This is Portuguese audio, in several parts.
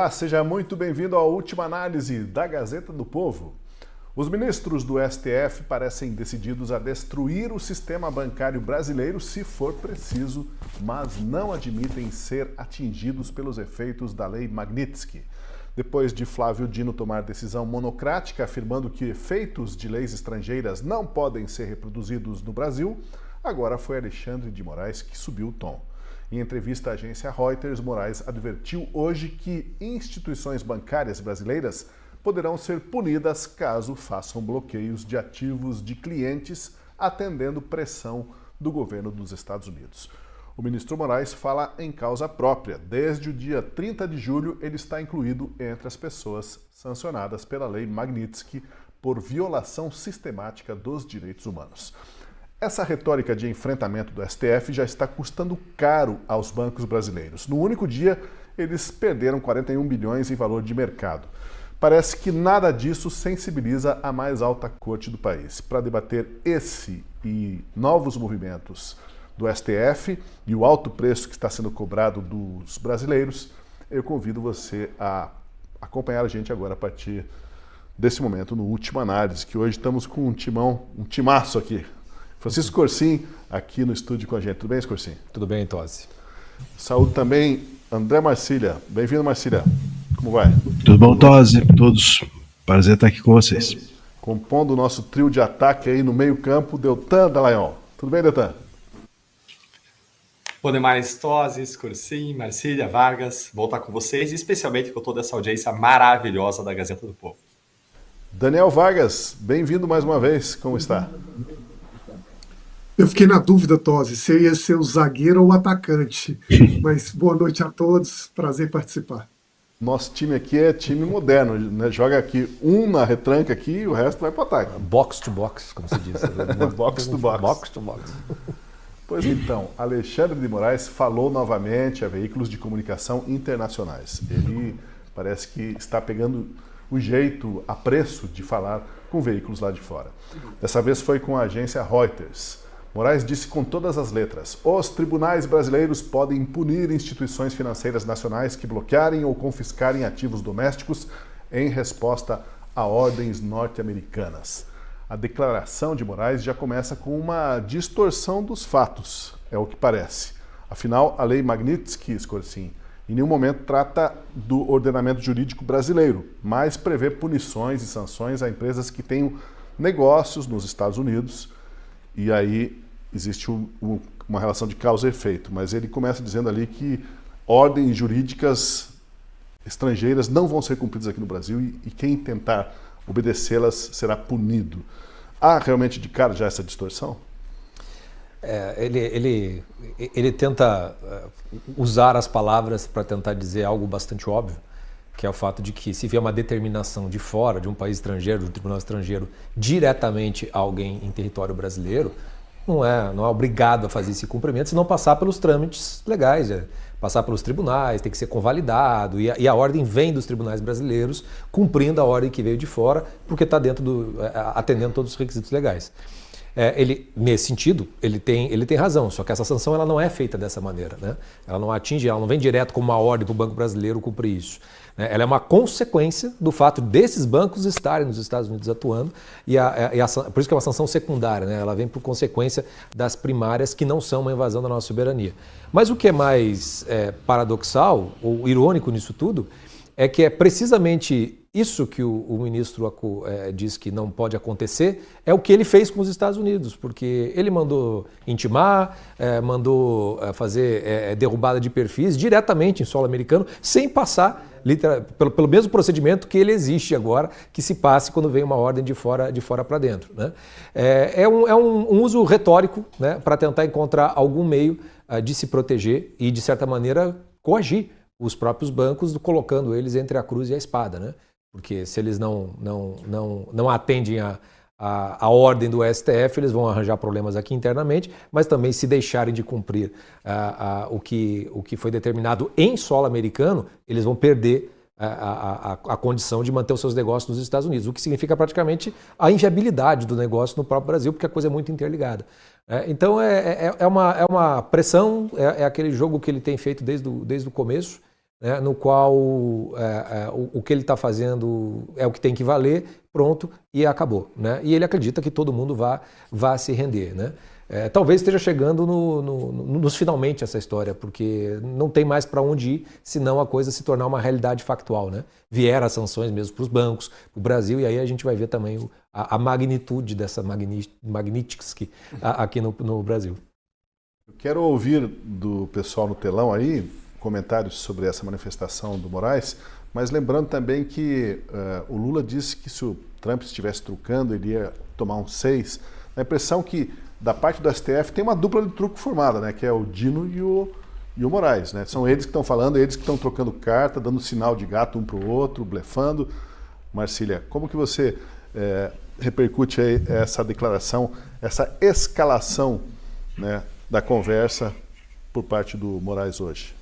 Olá, seja muito bem-vindo à última análise da Gazeta do Povo. Os ministros do STF parecem decididos a destruir o sistema bancário brasileiro se for preciso, mas não admitem ser atingidos pelos efeitos da Lei Magnitsky. Depois de Flávio Dino tomar decisão monocrática afirmando que efeitos de leis estrangeiras não podem ser reproduzidos no Brasil, agora foi Alexandre de Moraes que subiu o tom. Em entrevista à agência Reuters, Moraes advertiu hoje que instituições bancárias brasileiras poderão ser punidas caso façam bloqueios de ativos de clientes atendendo pressão do governo dos Estados Unidos. O ministro Moraes fala em causa própria. Desde o dia 30 de julho, ele está incluído entre as pessoas sancionadas pela Lei Magnitsky por violação sistemática dos direitos humanos. Essa retórica de enfrentamento do STF já está custando caro aos bancos brasileiros. No único dia, eles perderam 41 bilhões em valor de mercado. Parece que nada disso sensibiliza a mais alta corte do país. Para debater esse e novos movimentos do STF e o alto preço que está sendo cobrado dos brasileiros, eu convido você a acompanhar a gente agora a partir desse momento, no Última Análise, que hoje estamos com um timaço aqui. Francisco Corsim, aqui no estúdio com a gente. Tudo bem, Corsim? Tudo bem, Tosi. Saúde também, André Marcília. Bem-vindo, Marcília. Como vai? Tudo bom, Tosi? Todos. Prazer estar aqui com vocês. Compondo o nosso trio de ataque aí no meio-campo, Deltan Dallagnol. Tudo bem, Deltan? Bom demais, Tosi, Corsim, Marcília, Vargas. Voltar com vocês, especialmente com toda essa audiência maravilhosa da Gazeta do Povo. Daniel Vargas, bem-vindo mais uma vez. Como está? Eu fiquei na dúvida, Tosi, se eu ia ser o zagueiro ou o atacante. Mas boa noite a todos, prazer em participar. Nosso time aqui é time moderno, né? Joga aqui um na retranca aqui e o resto vai para o ataque. Box to box, como se diz. Box to box. Box to box. Pois então, Alexandre de Moraes falou novamente a veículos de comunicação internacionais. Ele parece que está pegando o jeito, apreço de falar com veículos lá de fora. Dessa vez foi com a agência Reuters. Moraes disse com todas as letras: os tribunais brasileiros podem punir instituições financeiras nacionais que bloquearem ou confiscarem ativos domésticos em resposta a ordens norte-americanas. A declaração de Moraes já começa com uma distorção dos fatos, é o que parece. Afinal, a Lei Magnitsky, Corsim, em nenhum momento trata do ordenamento jurídico brasileiro, mas prevê punições e sanções a empresas que tenham negócios nos Estados Unidos, e aí existe uma relação de causa e efeito, mas ele começa dizendo ali que ordens jurídicas estrangeiras não vão ser cumpridas aqui no Brasil e quem tentar obedecê-las será punido. Há realmente de cara já essa distorção? Ele tenta usar as palavras para tentar dizer algo bastante óbvio, que é o fato de que se vier uma determinação de fora, de um país estrangeiro, de um tribunal estrangeiro, diretamente a alguém em território brasileiro, não é obrigado a fazer esse cumprimento, se não passar pelos trâmites legais, passar pelos tribunais, tem que ser convalidado, e a ordem vem dos tribunais brasileiros, cumprindo a ordem que veio de fora, porque está atendendo todos os requisitos legais. Nesse sentido, ele tem razão, só que essa sanção ela não é feita dessa maneira, né? Ela não vem direto como uma ordem para o Banco Brasileiro cumprir isso. Ela é uma consequência do fato desses bancos estarem nos Estados Unidos atuando, por isso que é uma sanção secundária, né? Ela vem por consequência das primárias que não são uma invasão da nossa soberania. Mas o que é mais paradoxal ou irônico nisso tudo é que é precisamente isso que o ministro diz que não pode acontecer, é o que ele fez com os Estados Unidos, porque ele mandou intimar, mandou fazer derrubada de perfis diretamente em solo americano, sem passar pelo mesmo procedimento que ele existe agora, que se passe quando vem uma ordem de fora para dentro, né? É um uso retórico, né, para tentar encontrar algum meio de se proteger e, de certa maneira, coagir os próprios bancos, colocando eles entre a cruz e a espada, né? Porque se eles não atendem a ordem do STF, eles vão arranjar problemas aqui internamente, mas também se deixarem de cumprir o que foi determinado em solo americano, eles vão perder a condição de manter os seus negócios nos Estados Unidos, o que significa praticamente a inviabilidade do negócio no próprio Brasil, porque a coisa é muito interligada. Então é uma pressão, é aquele jogo que ele tem feito desde o começo, né, no qual o que ele está fazendo é o que tem que valer, pronto, e acabou. Né? E ele acredita que todo mundo vá se render. Né? Talvez esteja chegando nos finalmente essa história, porque não tem mais para onde ir, senão a coisa se tornar uma realidade factual. Né? Vieram as sanções mesmo para os bancos, para o Brasil, e aí a gente vai ver também a magnitude dessa Magnitsky aqui no Brasil. Eu quero ouvir do pessoal no telão aí comentários sobre essa manifestação do Moraes, mas lembrando também que o Lula disse que se o Trump estivesse trucando, ele ia tomar um 6. A impressão que da parte do STF tem uma dupla de truco formada, né? Que é o Dino e o Moraes, né? São eles que estão falando, eles que estão trocando carta, dando sinal de gato um para o outro, blefando. Marcília, como que você repercute aí essa declaração, essa escalação, né, da conversa por parte do Moraes hoje?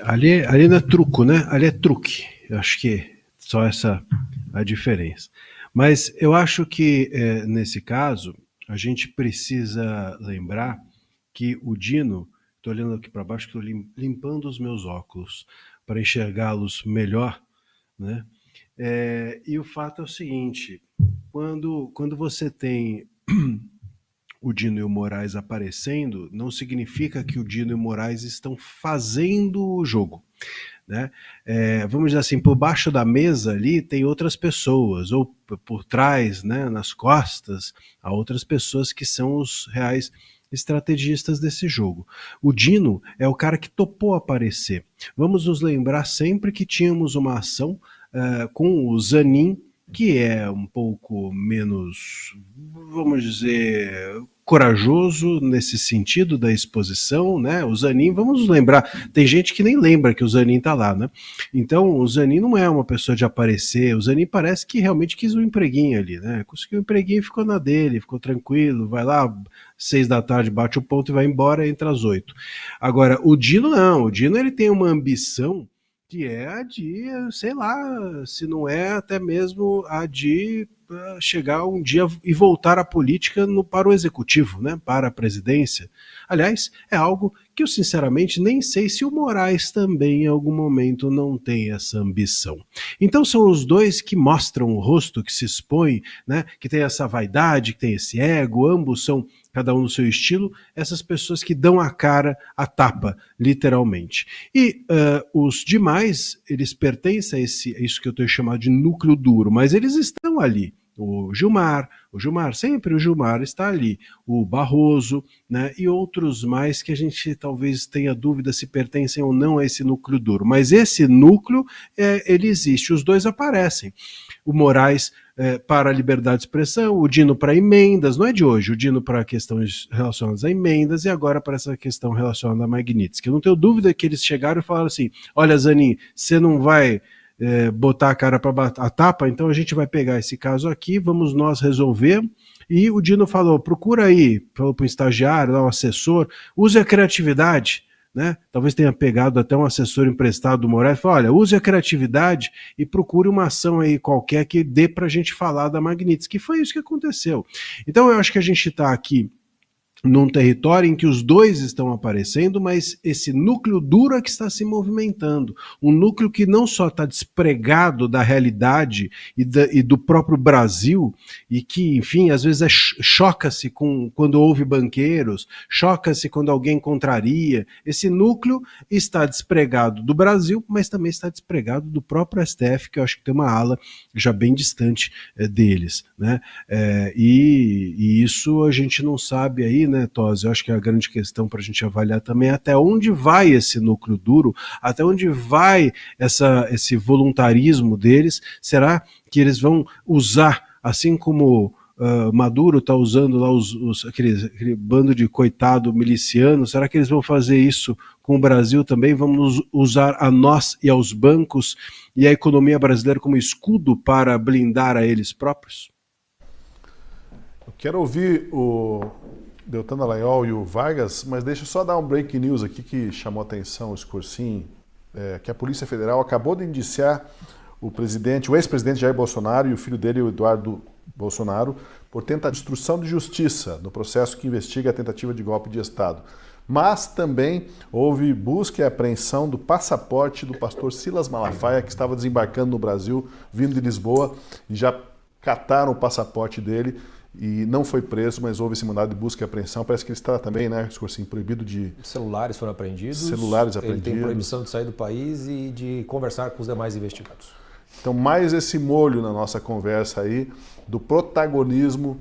Ali não é truco, né? Ali é truque. Eu acho que só essa a diferença. Mas eu acho que, nesse caso, a gente precisa lembrar que o Dino, estou olhando aqui para baixo, estou limpando os meus óculos para enxergá-los melhor, né? E o fato é o seguinte, quando você tem o Dino e o Moraes aparecendo, não significa que o Dino e o Moraes estão fazendo o jogo. Né? Vamos dizer assim, por baixo da mesa ali tem outras pessoas, ou por trás, né, nas costas, há outras pessoas que são os reais estrategistas desse jogo. O Dino é o cara que topou aparecer. Vamos nos lembrar sempre que tínhamos uma ação com o Zanin, que é um pouco menos, vamos dizer, corajoso nesse sentido da exposição, né? O Zanin, vamos lembrar, tem gente que nem lembra que o Zanin tá lá, né? Então, o Zanin não é uma pessoa de aparecer, o Zanin parece que realmente quis um empreguinho ali, né? Conseguiu um empreguinho e ficou na dele, ficou tranquilo, vai lá, 6 da tarde, bate o ponto e vai embora, entra às 8. Agora, o Dino não, o Dino ele tem uma ambição que é a de, sei lá, se não é até mesmo a de chegar um dia e voltar à política para o executivo, né, para a presidência. Aliás, é algo que eu sinceramente nem sei se o Moraes também em algum momento não tem essa ambição. Então são os dois que mostram o rosto, que se expõem, né, que tem essa vaidade, que tem esse ego, ambos são, cada um no seu estilo, essas pessoas que dão a cara à tapa, literalmente. E os demais, eles pertencem a isso que eu tenho chamado de núcleo duro, mas eles estão ali. O Gilmar, sempre o Gilmar está ali, o Barroso, né, e outros mais que a gente talvez tenha dúvida se pertencem ou não a esse núcleo duro. Mas esse núcleo, ele existe, os dois aparecem. O Moraes para a liberdade de expressão, o Dino para emendas, não é de hoje, o Dino para questões relacionadas a emendas e agora para essa questão relacionada a Magnitsky. Eu não tenho dúvida que eles chegaram e falaram assim, olha Zanin, você não vai botar a cara para a tapa, então a gente vai pegar esse caso aqui, vamos nós resolver. E o Dino falou, procura aí, falou para o estagiário, lá, um assessor, use a criatividade, né? Talvez tenha pegado até um assessor emprestado do Moraes, falou, olha, use a criatividade e procure uma ação aí qualquer que dê para a gente falar da Magnitsky, que foi isso que aconteceu. Então eu acho que a gente está aqui num território em que os dois estão aparecendo, mas esse núcleo duro é que está se movimentando. Um núcleo que não só está despregado da realidade e do próprio Brasil, e que, enfim, às vezes choca-se quando ouve banqueiros, choca-se quando alguém contraria. Esse núcleo está despregado do Brasil, mas também está despregado do próprio STF, que eu acho que tem uma ala já bem distante deles, né? E isso a gente não sabe aí, né, Tosi? Eu acho que é a grande questão para a gente avaliar também até onde vai esse núcleo duro, até onde vai esse voluntarismo deles. Será que eles vão usar, assim como Maduro está usando lá aquele bando de coitado miliciano, será que eles vão fazer isso com o Brasil também? Vamos usar a nós e aos bancos e a economia brasileira como escudo para blindar a eles próprios? Eu quero ouvir o Deltan Dallagnol e o Vargas, mas deixa eu só dar um breaking news aqui que chamou a atenção, o Scorsin, que a Polícia Federal acabou de indiciar o ex-presidente Jair Bolsonaro e o filho dele, o Eduardo Bolsonaro, por tentativa de obstrução de justiça no processo que investiga a tentativa de golpe de Estado. Mas também houve busca e apreensão do passaporte do pastor Silas Malafaia, que estava desembarcando no Brasil, vindo de Lisboa, e já cataram o passaporte dele e não foi preso, mas houve esse mandado de busca e apreensão. Parece que ele está também, né, Escorcim, proibido de... Celulares foram apreendidos. Celulares apreendidos. Ele tem proibição de sair do país e de conversar com os demais investigados. Então, mais esse molho na nossa conversa aí do protagonismo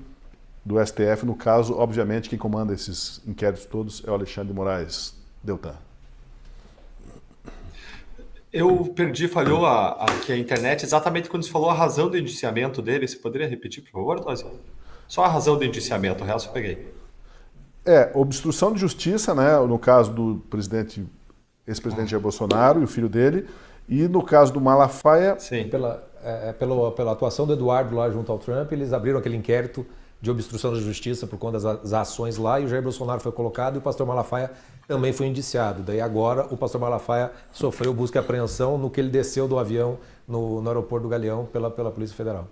do STF. No caso, obviamente, quem comanda esses inquéritos todos é o Alexandre de Moraes Deltan. Eu perdi, falhou aqui a internet exatamente quando você falou a razão do indiciamento dele. Você poderia repetir, por favor, Tosi? Só a razão do indiciamento, o resto eu peguei. Obstrução de justiça, né? No caso do ex-presidente Jair Bolsonaro e o filho dele. E no caso do Malafaia... Sim. Pela atuação do Eduardo lá junto ao Trump, eles abriram aquele inquérito de obstrução da justiça por conta das ações lá, e o Jair Bolsonaro foi colocado e o pastor Malafaia também foi indiciado. Daí agora o pastor Malafaia sofreu busca e apreensão no que ele desceu do avião no aeroporto do Galeão pela Polícia Federal.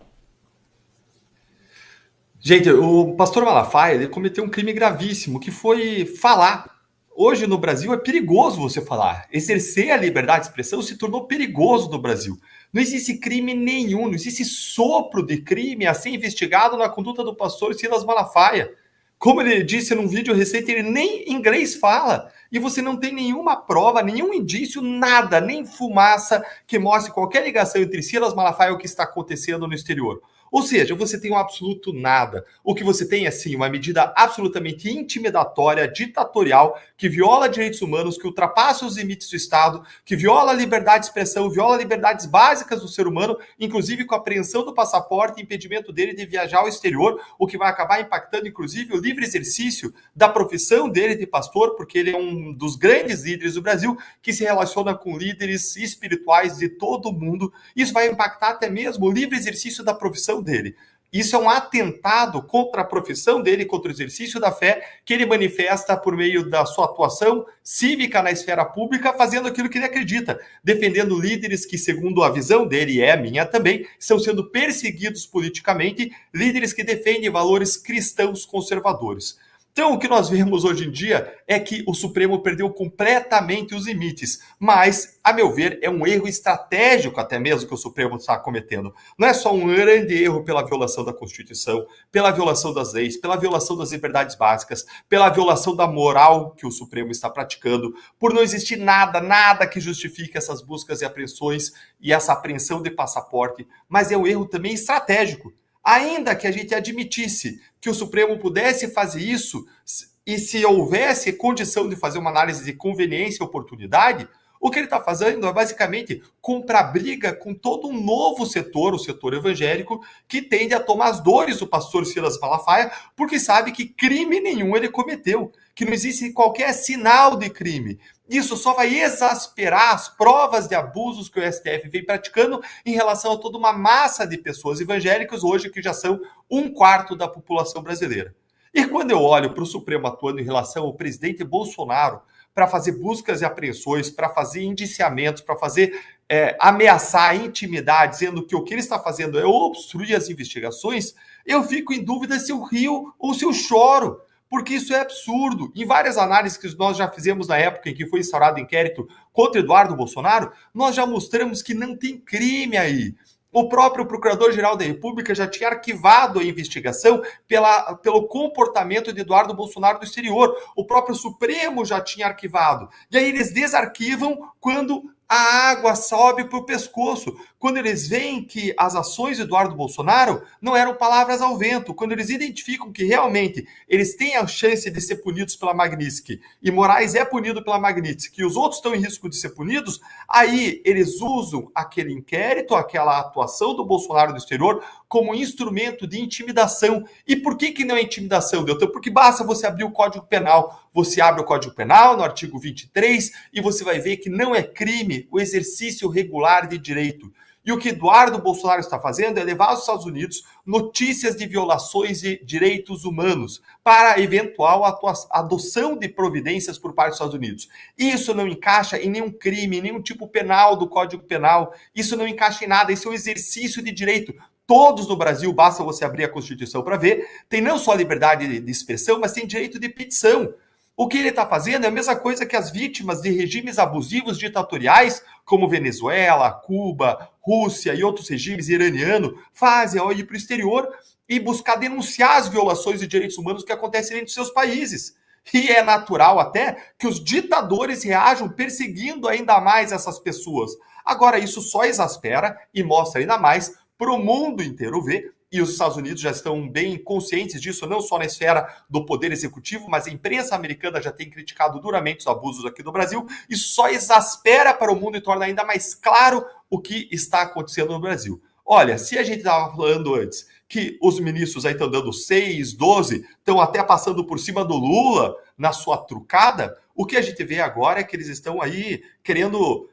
Gente, o pastor Malafaia, ele cometeu um crime gravíssimo, que foi falar. Hoje no Brasil é perigoso você falar. Exercer a liberdade de expressão se tornou perigoso no Brasil. Não existe crime nenhum, não existe sopro de crime a ser investigado na conduta do pastor Silas Malafaia. Como ele disse num vídeo recente, ele nem inglês fala. E você não tem nenhuma prova, nenhum indício, nada, nem fumaça que mostre qualquer ligação entre Silas Malafaia e o que está acontecendo no exterior. Ou seja, você tem um absoluto nada. O que você tem é, sim, uma medida absolutamente intimidatória, ditatorial, que viola direitos humanos, que ultrapassa os limites do Estado, que viola a liberdade de expressão, viola liberdades básicas do ser humano, inclusive com a apreensão do passaporte e impedimento dele de viajar ao exterior, o que vai acabar impactando, inclusive, o livre exercício da profissão dele de pastor, porque ele é um dos grandes líderes do Brasil, que se relaciona com líderes espirituais de todo o mundo. Isso vai impactar até mesmo o livre exercício da profissão dele. Isso é um atentado contra a profissão dele, contra o exercício da fé, que ele manifesta por meio da sua atuação cívica na esfera pública, fazendo aquilo que ele acredita, defendendo líderes que, segundo a visão dele, e é a minha também, estão sendo perseguidos politicamente, líderes que defendem valores cristãos conservadores. Então, o que nós vemos hoje em dia é que o Supremo perdeu completamente os limites, mas, a meu ver, é um erro estratégico até mesmo que o Supremo está cometendo. Não é só um grande erro pela violação da Constituição, pela violação das leis, pela violação das liberdades básicas, pela violação da moral que o Supremo está praticando, por não existir nada que justifique essas buscas e apreensões e essa apreensão de passaporte, mas é um erro também estratégico. Ainda que a gente admitisse que o Supremo pudesse fazer isso, e se houvesse condição de fazer uma análise de conveniência e oportunidade, o que ele está fazendo é basicamente comprar briga com todo um novo setor, o setor evangélico, que tende a tomar as dores do pastor Silas Malafaia, porque sabe que crime nenhum ele cometeu, que não existe qualquer sinal de crime. Isso só vai exasperar as provas de abusos que o STF vem praticando em relação a toda uma massa de pessoas evangélicas hoje que já são 1/4 da população brasileira. E quando eu olho para o Supremo atuando em relação ao presidente Bolsonaro para fazer buscas e apreensões, para fazer indiciamentos, para fazer ameaçar, intimidar, dizendo que o que ele está fazendo é obstruir as investigações, eu fico em dúvida se eu rio ou se eu choro. Porque isso é absurdo. Em várias análises que nós já fizemos na época em que foi instaurado o inquérito contra Eduardo Bolsonaro, nós já mostramos que não tem crime aí. O próprio Procurador-Geral da República já tinha arquivado a investigação pelo comportamento de Eduardo Bolsonaro no exterior. O próprio Supremo já tinha arquivado. E aí eles desarquivam quando a água sobe para o pescoço, quando eles veem que as ações de Eduardo Bolsonaro não eram palavras ao vento, quando eles identificam que realmente eles têm a chance de ser punidos pela Magnitsky, e Moraes é punido pela Magnitsky, e os outros estão em risco de ser punidos, aí eles usam aquele inquérito, aquela atuação do Bolsonaro no exterior, como instrumento de intimidação. E por que não é intimidação, Deltan? Porque basta você abrir o Código Penal. Você abre o Código Penal, no artigo 23, e você vai ver que não é crime o exercício regular de direito. E o que Eduardo Bolsonaro está fazendo é levar aos Estados Unidos notícias de violações de direitos humanos para eventual adoção de providências por parte dos Estados Unidos. Isso não encaixa em nenhum crime, em nenhum tipo penal do Código Penal. Isso não encaixa em nada, isso é um exercício de direito. Todos no Brasil, basta você abrir a Constituição para ver, tem não só a liberdade de expressão, mas tem direito de petição. O que ele está fazendo é a mesma coisa que as vítimas de regimes abusivos ditatoriais, como Venezuela, Cuba, Rússia e outros regimes iraniano, fazem ao ir para o exterior e buscar denunciar as violações de direitos humanos que acontecem dentro de seus países. E é natural até que os ditadores reajam perseguindo ainda mais essas pessoas. Agora, isso só exaspera e mostra ainda mais para o mundo inteiro ver, e os Estados Unidos já estão bem conscientes disso, não só na esfera do poder executivo, mas a imprensa americana já tem criticado duramente os abusos aqui no Brasil. Isso só exaspera para o mundo e torna ainda mais claro o que está acontecendo no Brasil. Olha, se a gente estava falando antes que os ministros aí estão dando 6, 12, estão até passando por cima do Lula na sua trucada, o que a gente vê agora é que eles estão aí querendo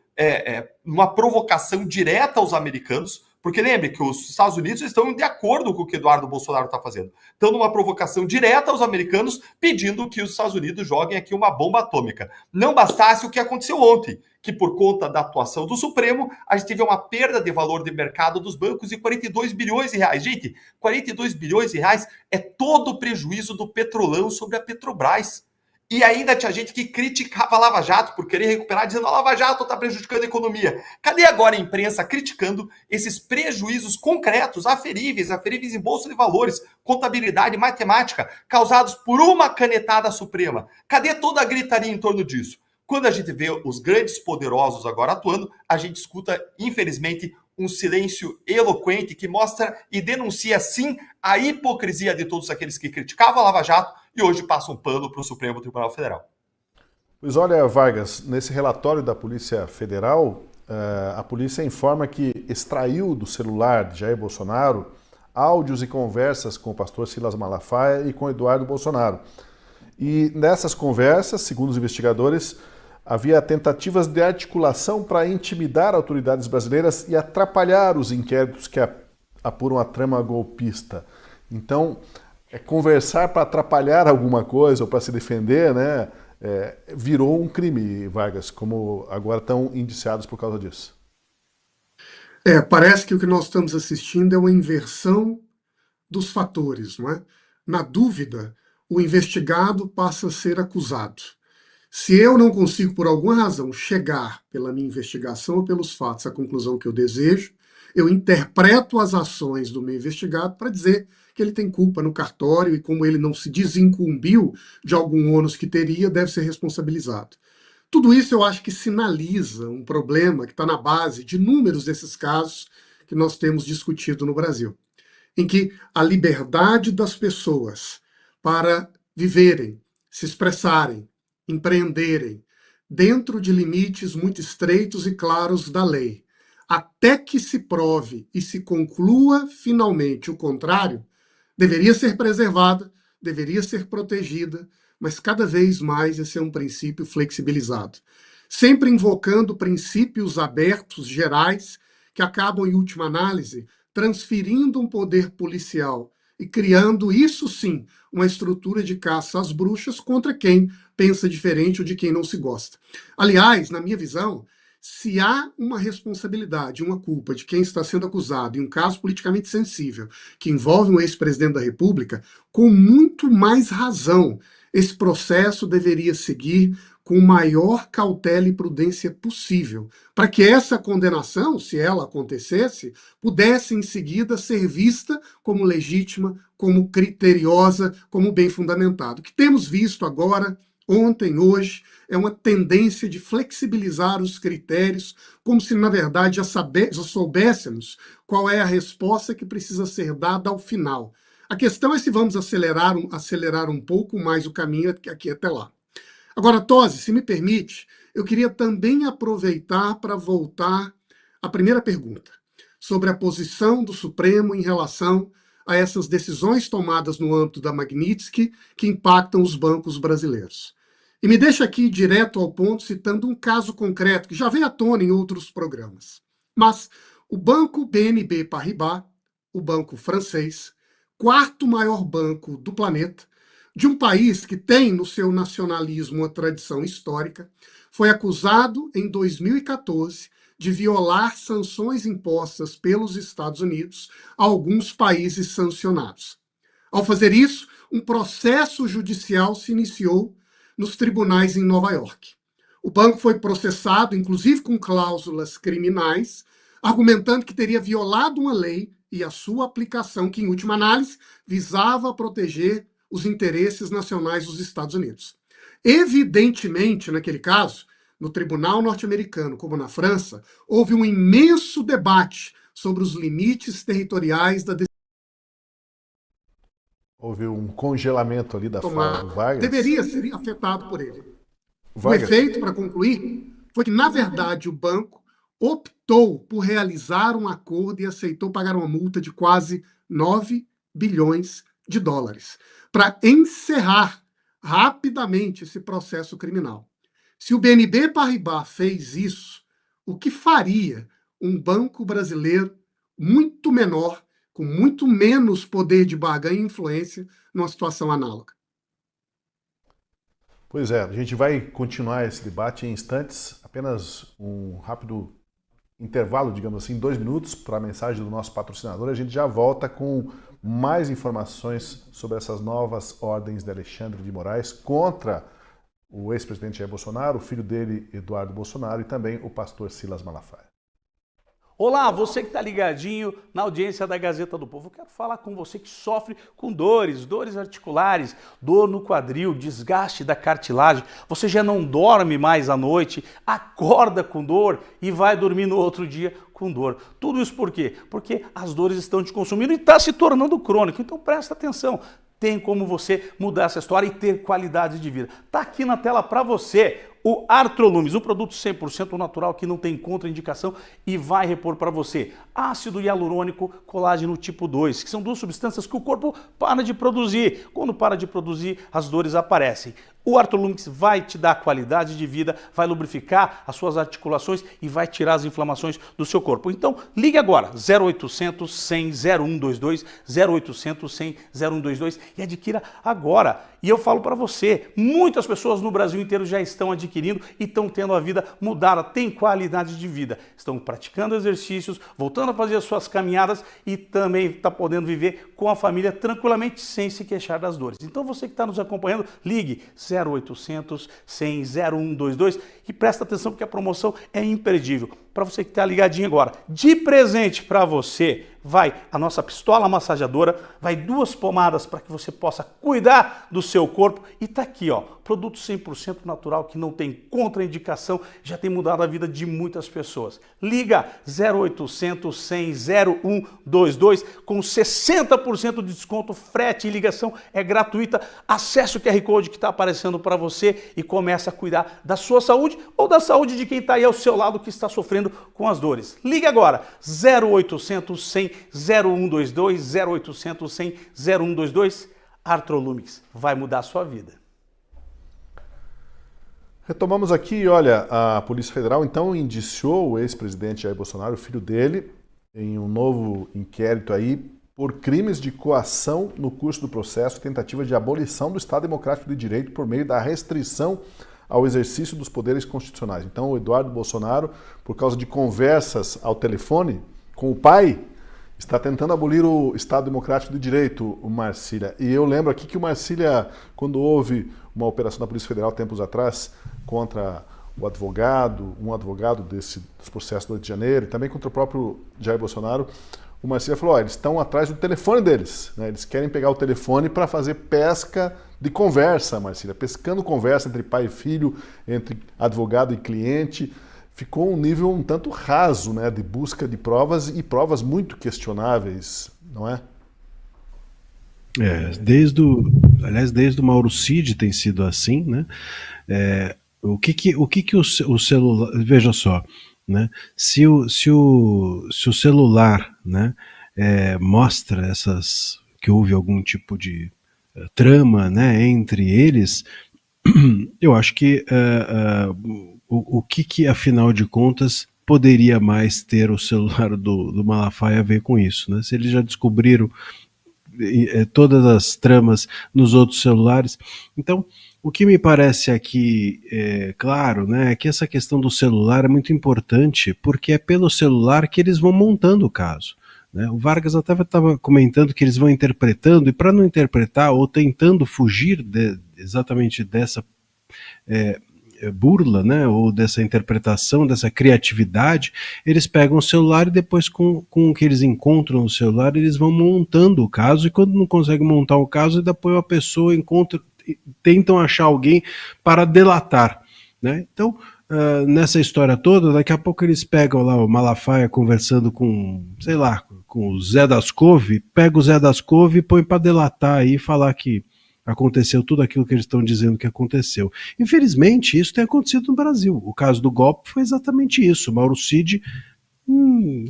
uma provocação direta aos americanos, porque lembre que os Estados Unidos estão de acordo com o que Eduardo Bolsonaro está fazendo. Estão numa provocação direta aos americanos, pedindo que os Estados Unidos joguem aqui uma bomba atômica. Não bastasse o que aconteceu ontem, que por conta da atuação do Supremo, a gente teve uma perda de valor de mercado dos bancos de 42 bilhões de reais. Gente, 42 bilhões de reais é todo o prejuízo do Petrolão sobre a Petrobras. E ainda tinha gente que criticava a Lava Jato por querer recuperar, dizendo que a Lava Jato está prejudicando a economia. Cadê agora a imprensa criticando esses prejuízos concretos, aferíveis em bolsa de valores, contabilidade, matemática, causados por uma canetada suprema? Cadê toda a gritaria em torno disso? Quando a gente vê os grandes poderosos agora atuando, a gente escuta, infelizmente, um silêncio eloquente que mostra e denuncia, sim, a hipocrisia de todos aqueles que criticavam a Lava Jato e hoje passam pano para o Supremo Tribunal Federal. Pois olha, Vargas, nesse relatório da Polícia Federal, a polícia informa que extraiu do celular de Jair Bolsonaro áudios e conversas com o pastor Silas Malafaia e com Eduardo Bolsonaro. E nessas conversas, segundo os investigadores, havia tentativas de articulação para intimidar autoridades brasileiras e atrapalhar os inquéritos que apuram a trama golpista. Então, conversar para atrapalhar alguma coisa ou para se defender, né, virou um crime, Vargas, como agora estão indiciados por causa disso. Parece que o que nós estamos assistindo é uma inversão dos fatores, não é? Na dúvida, o investigado passa a ser acusado. Se eu não consigo, por alguma razão, chegar pela minha investigação ou pelos fatos à conclusão que eu desejo, eu interpreto as ações do meu investigado para dizer que ele tem culpa no cartório e como ele não se desincumbiu de algum ônus que teria, deve ser responsabilizado. Tudo isso eu acho que sinaliza um problema que está na base de inúmeros desses casos que nós temos discutido no Brasil, em que a liberdade das pessoas para viverem, se expressarem, empreenderem dentro de limites muito estreitos e claros da lei, até que se prove e se conclua finalmente o contrário, deveria ser preservada, deveria ser protegida, mas cada vez mais esse é um princípio flexibilizado, sempre invocando princípios abertos, gerais, que acabam, em última análise, transferindo um poder policial e criando, isso sim, uma estrutura de caça às bruxas contra quem pensa diferente ou de quem não se gosta. Aliás, na minha visão, se há uma responsabilidade, uma culpa de quem está sendo acusado em um caso politicamente sensível, que envolve um ex-presidente da República, com muito mais razão, esse processo deveria seguir com maior cautela e prudência possível, para que essa condenação, se ela acontecesse, pudesse em seguida ser vista como legítima, como criteriosa, como bem fundamentado. O que temos visto agora, ontem, hoje, é uma tendência de flexibilizar os critérios, como se, na verdade, já soubéssemos qual é a resposta que precisa ser dada ao final. A questão é se vamos acelerar um pouco mais o caminho aqui até lá. Agora, Tosi, se me permite, eu queria também aproveitar para voltar à primeira pergunta, sobre a posição do Supremo em relação a essas decisões tomadas no âmbito da Magnitsky que impactam os bancos brasileiros. E me deixa aqui direto ao ponto, citando um caso concreto que já veio à tona em outros programas. Mas o banco BNP Paribas, o banco francês, quarto maior banco do planeta, de um país que tem no seu nacionalismo uma tradição histórica, foi acusado em 2014 de violar sanções impostas pelos Estados Unidos a alguns países sancionados. Ao fazer isso, um processo judicial se iniciou nos tribunais em Nova York. O banco foi processado, inclusive com cláusulas criminais, argumentando que teria violado uma lei e a sua aplicação, que, em última análise, visava proteger os interesses nacionais dos Estados Unidos. Evidentemente, naquele caso, no tribunal norte-americano, como na França, houve um imenso debate sobre os limites territoriais da decisão. Houve um congelamento ali da fala do Vargas. Deveria ser afetado por ele. Vargas. O efeito, para concluir, foi que, na verdade, o banco optou por realizar um acordo e aceitou pagar uma multa de quase 9 bilhões de dólares para encerrar rapidamente esse processo criminal. Se o BNP Paribas fez isso, o que faria um banco brasileiro muito menor, com muito menos poder de barganha e influência, numa situação análoga? Pois é, a gente vai continuar esse debate em instantes, apenas um rápido intervalo, digamos assim, 2 minutos para a mensagem do nosso patrocinador. A gente já volta com mais informações sobre essas novas ordens de Alexandre de Moraes contra o ex-presidente Jair Bolsonaro, o filho dele, Eduardo Bolsonaro, e também o pastor Silas Malafaia. Olá, você que está ligadinho na audiência da Gazeta do Povo. Eu quero falar com você que sofre com dores articulares, dor no quadril, desgaste da cartilagem. Você já não dorme mais à noite, acorda com dor e vai dormir no outro dia com dor. Tudo isso por quê? Porque as dores estão te consumindo e está se tornando crônico. Então presta atenção. Tem como você mudar essa história e ter qualidade de vida. Está aqui na tela para você o Artrolumes, um produto 100% natural que não tem contraindicação e vai repor para você ácido hialurônico, colágeno tipo 2, que são 2 substâncias que o corpo para de produzir. Quando para de produzir, as dores aparecem. O Artrolumes vai te dar qualidade de vida, vai lubrificar as suas articulações e vai tirar as inflamações do seu corpo. Então, ligue agora, 0800 100 0122, 0800 100 0122 e adquira agora. E eu falo para você, muitas pessoas no Brasil inteiro já estão adquirindo e estão tendo a vida mudada, têm qualidade de vida. Estão praticando exercícios, voltando a fazer as suas caminhadas e também está podendo viver com a família tranquilamente sem se queixar das dores. Então você que está nos acompanhando, ligue 0800 100 0122 e presta atenção porque a promoção é imperdível. Para você que está ligadinho agora, de presente para você, vai a nossa pistola massageadora, vai 2 pomadas para que você possa cuidar do seu corpo e tá aqui, ó, produto 100% natural que não tem contraindicação, já tem mudado a vida de muitas pessoas. Liga 0800 100 0122 com 60% de desconto, frete e ligação é gratuita. Acesse o QR Code que está aparecendo para você e comece a cuidar da sua saúde ou da saúde de quem está aí ao seu lado que está sofrendo com as dores. Ligue agora 0800 100 0122, 0800 100 0122. Artrolumes vai mudar a sua vida. Retomamos aqui, olha, a Polícia Federal então indiciou o ex-presidente Jair Bolsonaro, o filho dele, em um novo inquérito aí por crimes de coação no curso do processo, tentativa de abolição do Estado Democrático de Direito por meio da restrição ao exercício dos poderes constitucionais. Então, o Eduardo Bolsonaro, por causa de conversas ao telefone com o pai, está tentando abolir o Estado Democrático de Direito, o Marcília. E eu lembro aqui que o Marcília, quando houve uma operação da Polícia Federal tempos atrás contra um advogado dos processos do Rio de Janeiro, e também contra o próprio Jair Bolsonaro, o Marcília falou, eles estão atrás do telefone deles, né? Eles querem pegar o telefone para fazer pesca de conversa, Marcília, pescando conversa entre pai e filho, entre advogado e cliente. Ficou um nível um tanto raso, né, de busca de provas e provas muito questionáveis, não é? Desde o Mauro Cid tem sido assim, né? O que o celular, veja só, né? Se o celular, né, mostra que houve algum tipo de trama, né, entre eles, eu acho que o que afinal de contas poderia mais ter o celular do Malafaia a ver com isso, né? Se eles já descobriram todas as tramas nos outros celulares. Então, o que me parece aqui, claro, né, é que essa questão do celular é muito importante, porque é pelo celular que eles vão montando o caso, né? O Vargas até estava comentando que eles vão interpretando, e para não interpretar ou tentando fugir exatamente dessa burla, né, ou dessa interpretação, dessa criatividade, eles pegam o celular e depois com o que eles encontram no celular, eles vão montando o caso, e quando não conseguem montar o caso, ainda põe uma pessoa, tentam achar alguém para delatar, né? Então, nessa história toda, daqui a pouco eles pegam lá o Malafaia conversando com, sei lá, com o Zé das Couve, pega o Zé das Couve e põe para delatar aí e falar que aconteceu tudo aquilo que eles estão dizendo que aconteceu. Infelizmente, isso tem acontecido no Brasil. O caso do golpe foi exatamente isso. Mauro Cid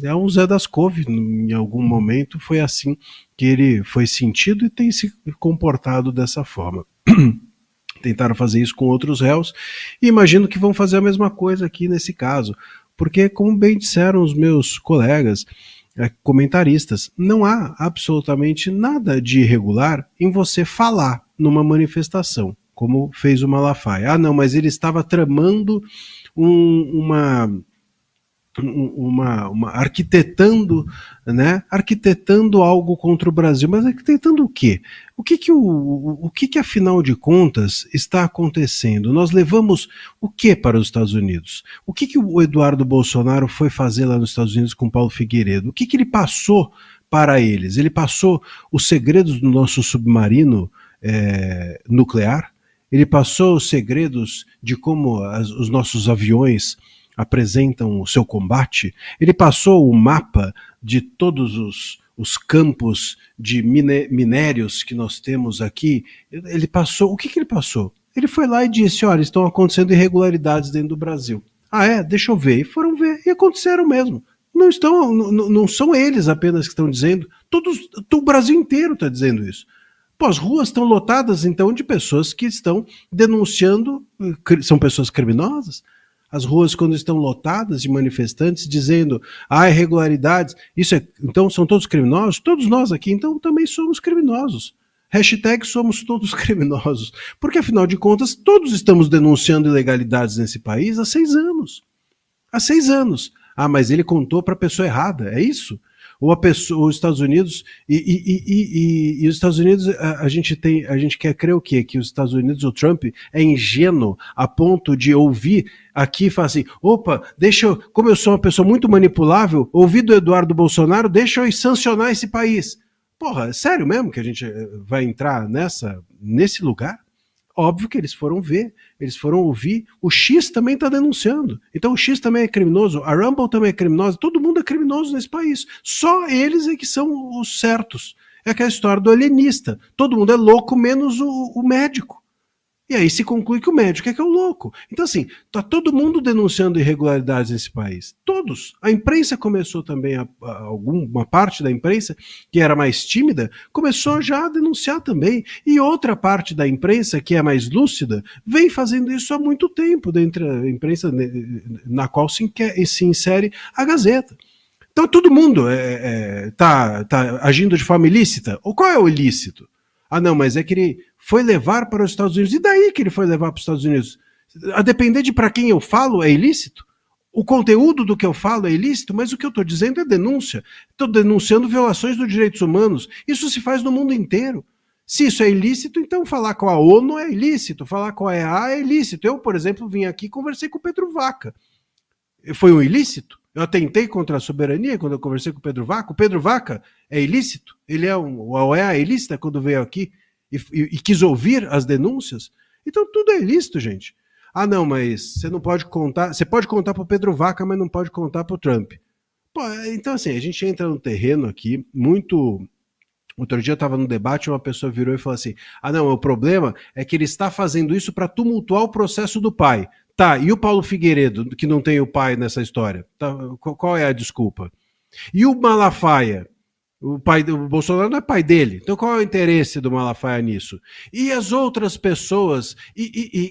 é um Zé das Couve. Em algum momento foi assim que ele foi sentido e tem se comportado dessa forma. Tentaram fazer isso com outros réus e imagino que vão fazer a mesma coisa aqui nesse caso. Porque, como bem disseram os meus colegas, comentaristas, não há absolutamente nada de irregular em você falar numa manifestação, como fez o Malafaia. Ah, não, mas ele estava tramando arquitetando, né? Arquitetando algo contra o Brasil, mas arquitetando o quê? O que afinal de contas está acontecendo? Nós levamos o que para os Estados Unidos? O que o Eduardo Bolsonaro foi fazer lá nos Estados Unidos com Paulo Figueiredo? O que ele passou para eles? Ele passou os segredos do nosso submarino nuclear? Ele passou os segredos de como os nossos aviões apresentam o seu combate? Ele passou o mapa de todos os campos de minérios que nós temos aqui? Ele passou. O que ele passou? Ele foi lá e disse: olha, estão acontecendo irregularidades dentro do Brasil. Ah, é? Deixa eu ver. E foram ver. E aconteceram mesmo. Não são eles apenas que estão dizendo. O Brasil inteiro está dizendo isso. Pô, as ruas estão lotadas, então, de pessoas que estão denunciando. São pessoas criminosas? As ruas, quando estão lotadas de manifestantes dizendo irregularidades, então são todos criminosos? Todos nós aqui, então, também somos criminosos. Hashtag somos todos criminosos. Porque, afinal de contas, todos estamos denunciando ilegalidades nesse país há 6 anos. Há 6 anos. Ah, mas ele contou para a pessoa errada, é isso? Ou os Estados Unidos e os Estados Unidos, a gente quer crer o quê? Que os Estados Unidos, o Trump, é ingênuo a ponto de ouvir aqui e falar assim: opa, como eu sou uma pessoa muito manipulável, ouvi do Eduardo Bolsonaro, deixa eu ir sancionar esse país. Porra, é sério mesmo que a gente vai entrar nesse lugar? Óbvio que eles foram ver, eles foram ouvir. O X também está denunciando. Então o X também é criminoso, a Rumble também é criminosa, todo mundo é criminoso nesse país. Só eles é que são os certos. É aquela história do alienista. Todo mundo é louco, menos o médico. E aí se conclui que o médico é que é o louco. Então, assim, está todo mundo denunciando irregularidades nesse país. Todos. A imprensa começou também, uma parte da imprensa, que era mais tímida, começou já a denunciar também. E outra parte da imprensa, que é mais lúcida, vem fazendo isso há muito tempo, dentro da imprensa na qual se insere a Gazeta. Então todo mundo está agindo de forma ilícita. Ou qual é o ilícito? Ah, não, mas é que ele foi levar para os Estados Unidos. E daí que ele foi levar para os Estados Unidos? A depender de para quem eu falo, é ilícito? O conteúdo do que eu falo é ilícito, mas o que eu estou dizendo é denúncia. Estou denunciando violações dos direitos humanos. Isso se faz no mundo inteiro. Se isso é ilícito, então falar com a ONU é ilícito, falar com a EA é ilícito. Eu, por exemplo, vim aqui e conversei com o Pedro Vaca. Foi um ilícito? Eu atentei contra a soberania quando eu conversei com o Pedro Vaca. O Pedro Vaca é ilícito? Ele a OEA é ilícita quando veio aqui e quis ouvir as denúncias? Então tudo é ilícito, gente. Ah, não, mas você não pode contar. Você pode contar para o Pedro Vaca, mas não pode contar para o Trump. Pô, então, assim, a gente entra num terreno aqui muito. Outro dia eu estava no debate, uma pessoa virou e falou assim: ah, não, o problema é que ele está fazendo isso para tumultuar o processo do pai. Tá, e o Paulo Figueiredo, que não tem o pai nessa história? Tá, qual é a desculpa? E o Malafaia? O Bolsonaro não é pai dele. Então qual é o interesse do Malafaia nisso? E as outras pessoas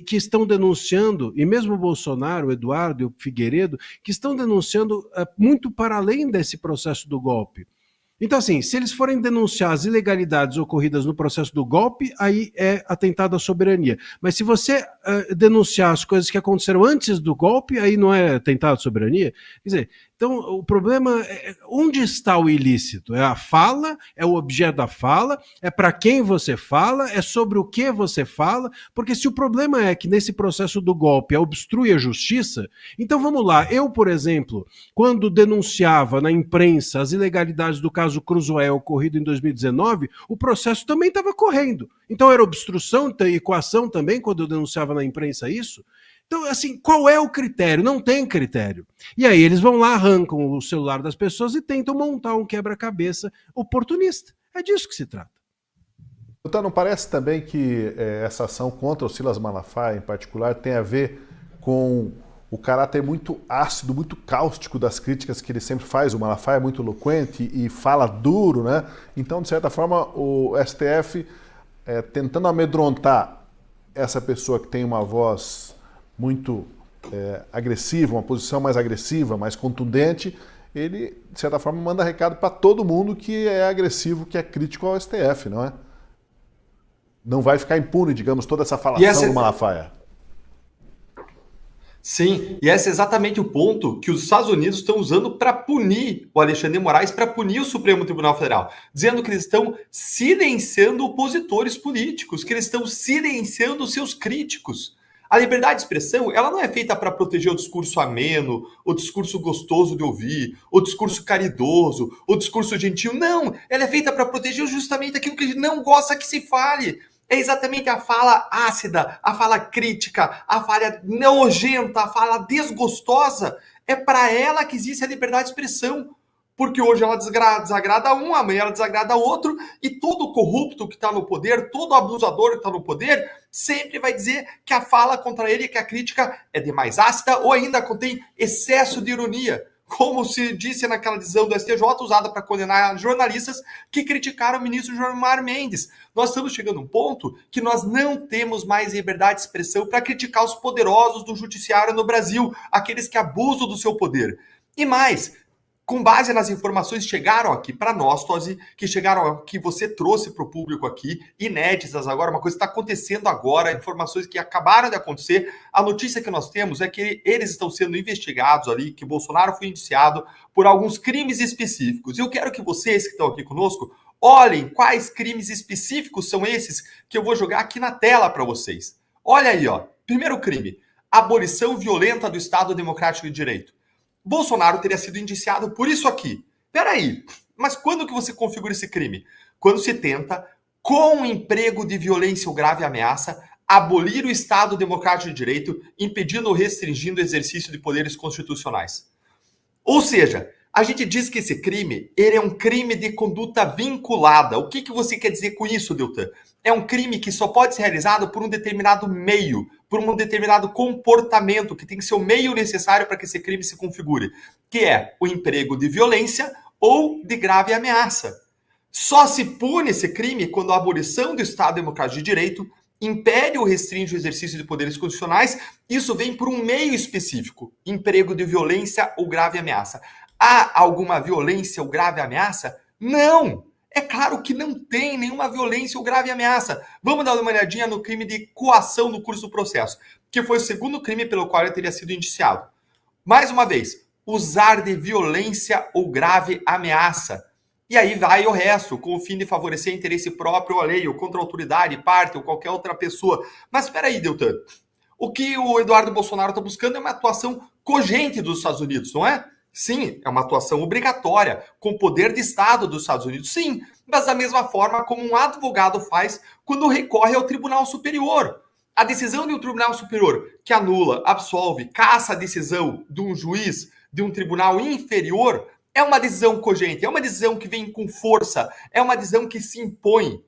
que estão denunciando, e mesmo o Bolsonaro, o Eduardo e o Figueiredo, que estão denunciando muito para além desse processo do golpe. Então, assim, se eles forem denunciar as ilegalidades ocorridas no processo do golpe, aí é atentado à soberania. Mas se você denunciar as coisas que aconteceram antes do golpe, aí não é tentado de soberania? Quer dizer, então o problema é onde está o ilícito? É a fala, é o objeto da fala, é para quem você fala, é sobre o que você fala, porque se o problema é que nesse processo do golpe obstrui a justiça, então vamos lá, eu, por exemplo, quando denunciava na imprensa as ilegalidades do caso Cruzoé ocorrido em 2019, o processo também estava correndo. Então era obstrução e coação também quando eu denunciava na imprensa isso? Então, assim, qual é o critério? Não tem critério. E aí eles vão lá, arrancam o celular das pessoas e tentam montar um quebra-cabeça oportunista. É disso que se trata. Então, não parece também que essa ação contra o Silas Malafaia, em particular, tem a ver com o caráter muito ácido, muito cáustico das críticas que ele sempre faz? O Malafaia é muito eloquente e fala duro, né? Então, de certa forma, o STF, tentando amedrontar essa pessoa que tem uma voz muito agressiva, uma posição mais agressiva, mais contundente, ele, de certa forma, manda recado para todo mundo que é agressivo, que é crítico ao STF, não é? Não vai ficar impune, digamos, toda essa falação do Malafaia. Sim, e esse é exatamente o ponto que os Estados Unidos estão usando para punir o Alexandre de Moraes, para punir o Supremo Tribunal Federal, dizendo que eles estão silenciando opositores políticos, que eles estão silenciando seus críticos. A liberdade de expressão, ela não é feita para proteger o discurso ameno, o discurso gostoso de ouvir, o discurso caridoso, o discurso gentil. Não, ela é feita para proteger justamente aquilo que a gente não gosta que se fale. É exatamente a fala ácida, a fala crítica, a fala nojenta, a fala desgostosa. É para ela que existe a liberdade de expressão. Porque hoje ela desagrada um, amanhã ela desagrada outro, e todo corrupto que está no poder, todo abusador que está no poder, sempre vai dizer que a fala contra ele, que a crítica é demais ácida ou ainda contém excesso de ironia. Como se disse naquela decisão do STJ, usada para condenar jornalistas que criticaram o ministro Gilmar Mendes. Nós estamos chegando a um ponto que nós não temos mais liberdade de expressão para criticar os poderosos do judiciário no Brasil, aqueles que abusam do seu poder. E mais, com base nas informações que chegaram aqui para nós, Tosi, que você trouxe para o público aqui, inéditas agora, uma coisa que está acontecendo agora, informações que acabaram de acontecer, a notícia que nós temos é que eles estão sendo investigados ali, que Bolsonaro foi indiciado por alguns crimes específicos. E eu quero que vocês que estão aqui conosco olhem quais crimes específicos são esses que eu vou jogar aqui na tela para vocês. Olha aí, ó. Primeiro crime, abolição violenta do Estado Democrático de Direito. Bolsonaro teria sido indiciado por isso aqui. Peraí, mas quando que você configura esse crime? Quando se tenta, com emprego de violência ou grave ameaça, abolir o Estado Democrático de Direito, impedindo ou restringindo o exercício de poderes constitucionais. Ou seja, a gente diz que esse crime, ele é um crime de conduta vinculada. O que você quer dizer com isso, Deltan? É um crime que só pode ser realizado por um determinado meio, por um determinado comportamento, que tem que ser o meio necessário para que esse crime se configure, que é o emprego de violência ou de grave ameaça. Só se pune esse crime quando a abolição do Estado Democrático de Direito impede ou restringe o exercício de poderes constitucionais. Isso vem por um meio específico, emprego de violência ou grave ameaça. Há alguma violência ou grave ameaça? Não! É claro que não tem nenhuma violência ou grave ameaça. Vamos dar uma olhadinha no crime de coação no curso do processo, que foi o segundo crime pelo qual ele teria sido indiciado. Mais uma vez, usar de violência ou grave ameaça. E aí vai o resto, com o fim de favorecer interesse próprio ou alheio, contra a autoridade, parte ou qualquer outra pessoa. Mas espera aí, Deltan. O que o Eduardo Bolsonaro está buscando é uma atuação cogente dos Estados Unidos, não é? Sim, é uma atuação obrigatória, com poder de Estado dos Estados Unidos, sim, mas da mesma forma como um advogado faz quando recorre ao Tribunal Superior. A decisão de um Tribunal Superior que anula, absolve, cassa a decisão de um juiz, de um tribunal inferior, é uma decisão cogente, é uma decisão que vem com força, é uma decisão que se impõe.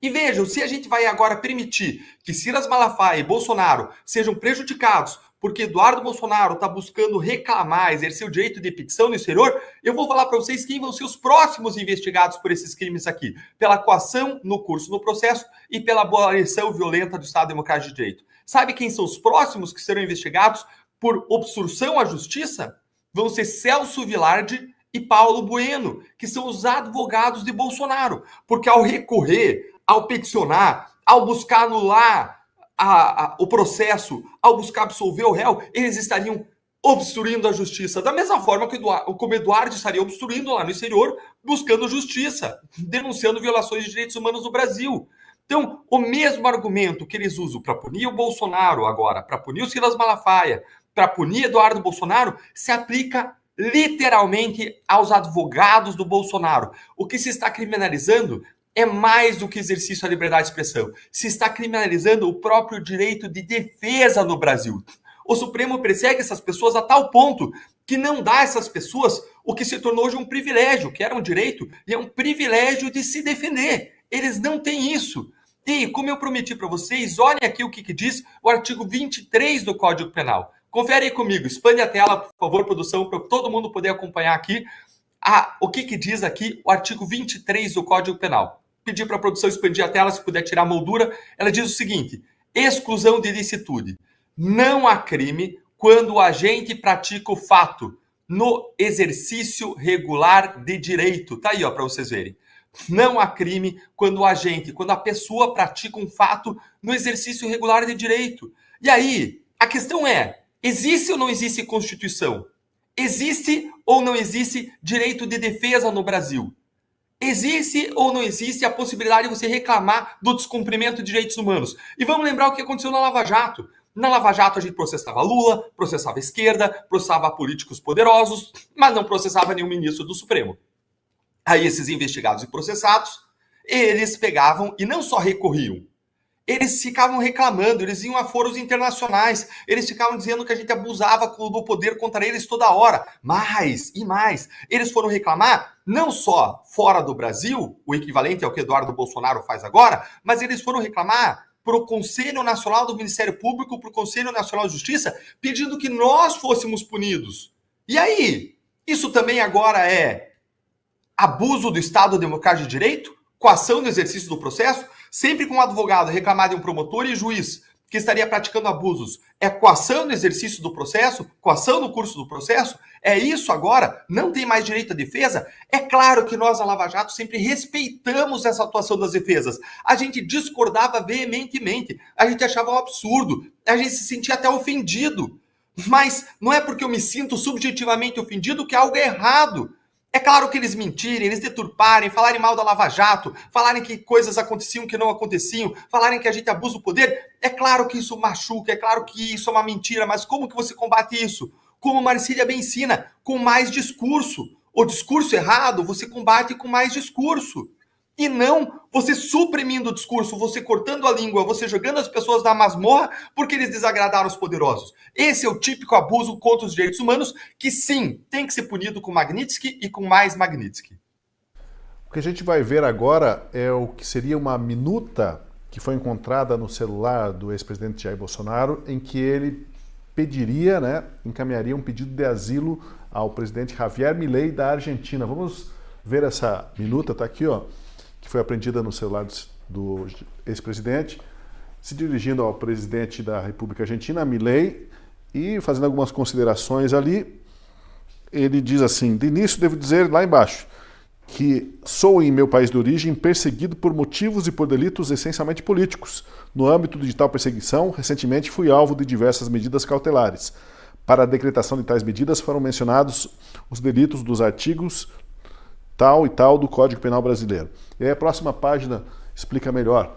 E vejam, se a gente vai agora permitir que Silas Malafaia e Bolsonaro sejam prejudicados porque Eduardo Bolsonaro está buscando reclamar, exercer o direito de petição no exterior, eu vou falar para vocês quem vão ser os próximos investigados por esses crimes aqui. Pela coação no curso no processo e pela abolição violenta do Estado Democrático de Direito. Sabe quem são os próximos que serão investigados por obstrução à justiça? Vão ser Celso Vilardi e Paulo Bueno, que são os advogados de Bolsonaro. Porque ao recorrer, ao peticionar, ao buscar anular o processo, ao buscar absolver o réu, eles estariam obstruindo a justiça, da mesma forma que como Eduardo estaria obstruindo lá no exterior, buscando justiça, denunciando violações de direitos humanos no Brasil. Então, o mesmo argumento que eles usam para punir o Bolsonaro agora, para punir o Silas Malafaia, para punir Eduardo Bolsonaro, se aplica literalmente aos advogados do Bolsonaro. O que se está criminalizando é mais do que exercício da liberdade de expressão. Se está criminalizando o próprio direito de defesa no Brasil. O Supremo persegue essas pessoas a tal ponto que não dá a essas pessoas o que se tornou hoje um privilégio, que era um direito, e é um privilégio de se defender. Eles não têm isso. E, como eu prometi para vocês, olhem aqui o que diz o artigo 23 do Código Penal. Confere aí comigo, expande a tela, por favor, produção, para todo mundo poder acompanhar aqui o que diz aqui o artigo 23 do Código Penal. Pedir para a produção expandir a tela, se puder tirar a moldura. Ela diz o seguinte: exclusão de ilicitude. Não há crime quando o agente pratica o fato no exercício regular de direito. Tá aí, ó, para vocês verem. Não há crime quando a pessoa pratica um fato no exercício regular de direito. E aí, a questão é, existe ou não existe Constituição? Existe ou não existe direito de defesa no Brasil? Existe ou não existe a possibilidade de você reclamar do descumprimento de direitos humanos? E vamos lembrar o que aconteceu na Lava Jato. Na Lava Jato a gente processava Lula, processava a esquerda, processava políticos poderosos, mas não processava nenhum ministro do Supremo. Aí esses investigados e processados, eles pegavam e não só recorriam, eles ficavam reclamando, eles iam a foros internacionais, eles ficavam dizendo que a gente abusava do poder contra eles toda hora. Mais e mais. Eles foram reclamar não só fora do Brasil, o equivalente ao que Eduardo Bolsonaro faz agora, mas eles foram reclamar para o Conselho Nacional do Ministério Público, para o Conselho Nacional de Justiça, pedindo que nós fôssemos punidos. E aí? Isso também agora é abuso do Estado Democrático de Direito? Coação no exercício do processo? Sempre que um advogado reclamar de um promotor e juiz que estaria praticando abusos, é coação no exercício do processo? Coação no curso do processo? É isso agora? Não tem mais direito à defesa? É claro que nós, a Lava Jato, sempre respeitamos essa atuação das defesas. A gente discordava veementemente. A gente achava um absurdo. A gente se sentia até ofendido. Mas não é porque eu me sinto subjetivamente ofendido que algo é errado. É claro que eles mentirem, eles deturparem, falarem mal da Lava Jato, falarem que coisas aconteciam que não aconteciam, falarem que a gente abusa o poder. É claro que isso machuca, é claro que isso é uma mentira, mas como que você combate isso? Como Marcília bem ensina, com mais discurso. O discurso errado você combate com mais discurso. E não você suprimindo o discurso, você cortando a língua, você jogando as pessoas na masmorra porque eles desagradaram os poderosos. Esse é o típico abuso contra os direitos humanos que, sim, tem que ser punido com Magnitsky e com mais Magnitsky. O que a gente vai ver agora é o que seria uma minuta que foi encontrada no celular do ex-presidente Jair Bolsonaro, em que ele pediria, encaminharia um pedido de asilo ao presidente Javier Milei da Argentina. Vamos ver essa minuta, tá aqui, ó, que foi apreendida no celular do ex-presidente, se dirigindo ao presidente da República Argentina, Milei, e fazendo algumas considerações ali. Ele diz assim: de início devo dizer lá embaixo que sou em meu país de origem perseguido por motivos e por delitos essencialmente políticos. No âmbito de tal perseguição, recentemente fui alvo de diversas medidas cautelares. Para a decretação de tais medidas foram mencionados os delitos dos artigos tal e tal do Código Penal brasileiro. E aí a próxima página explica melhor.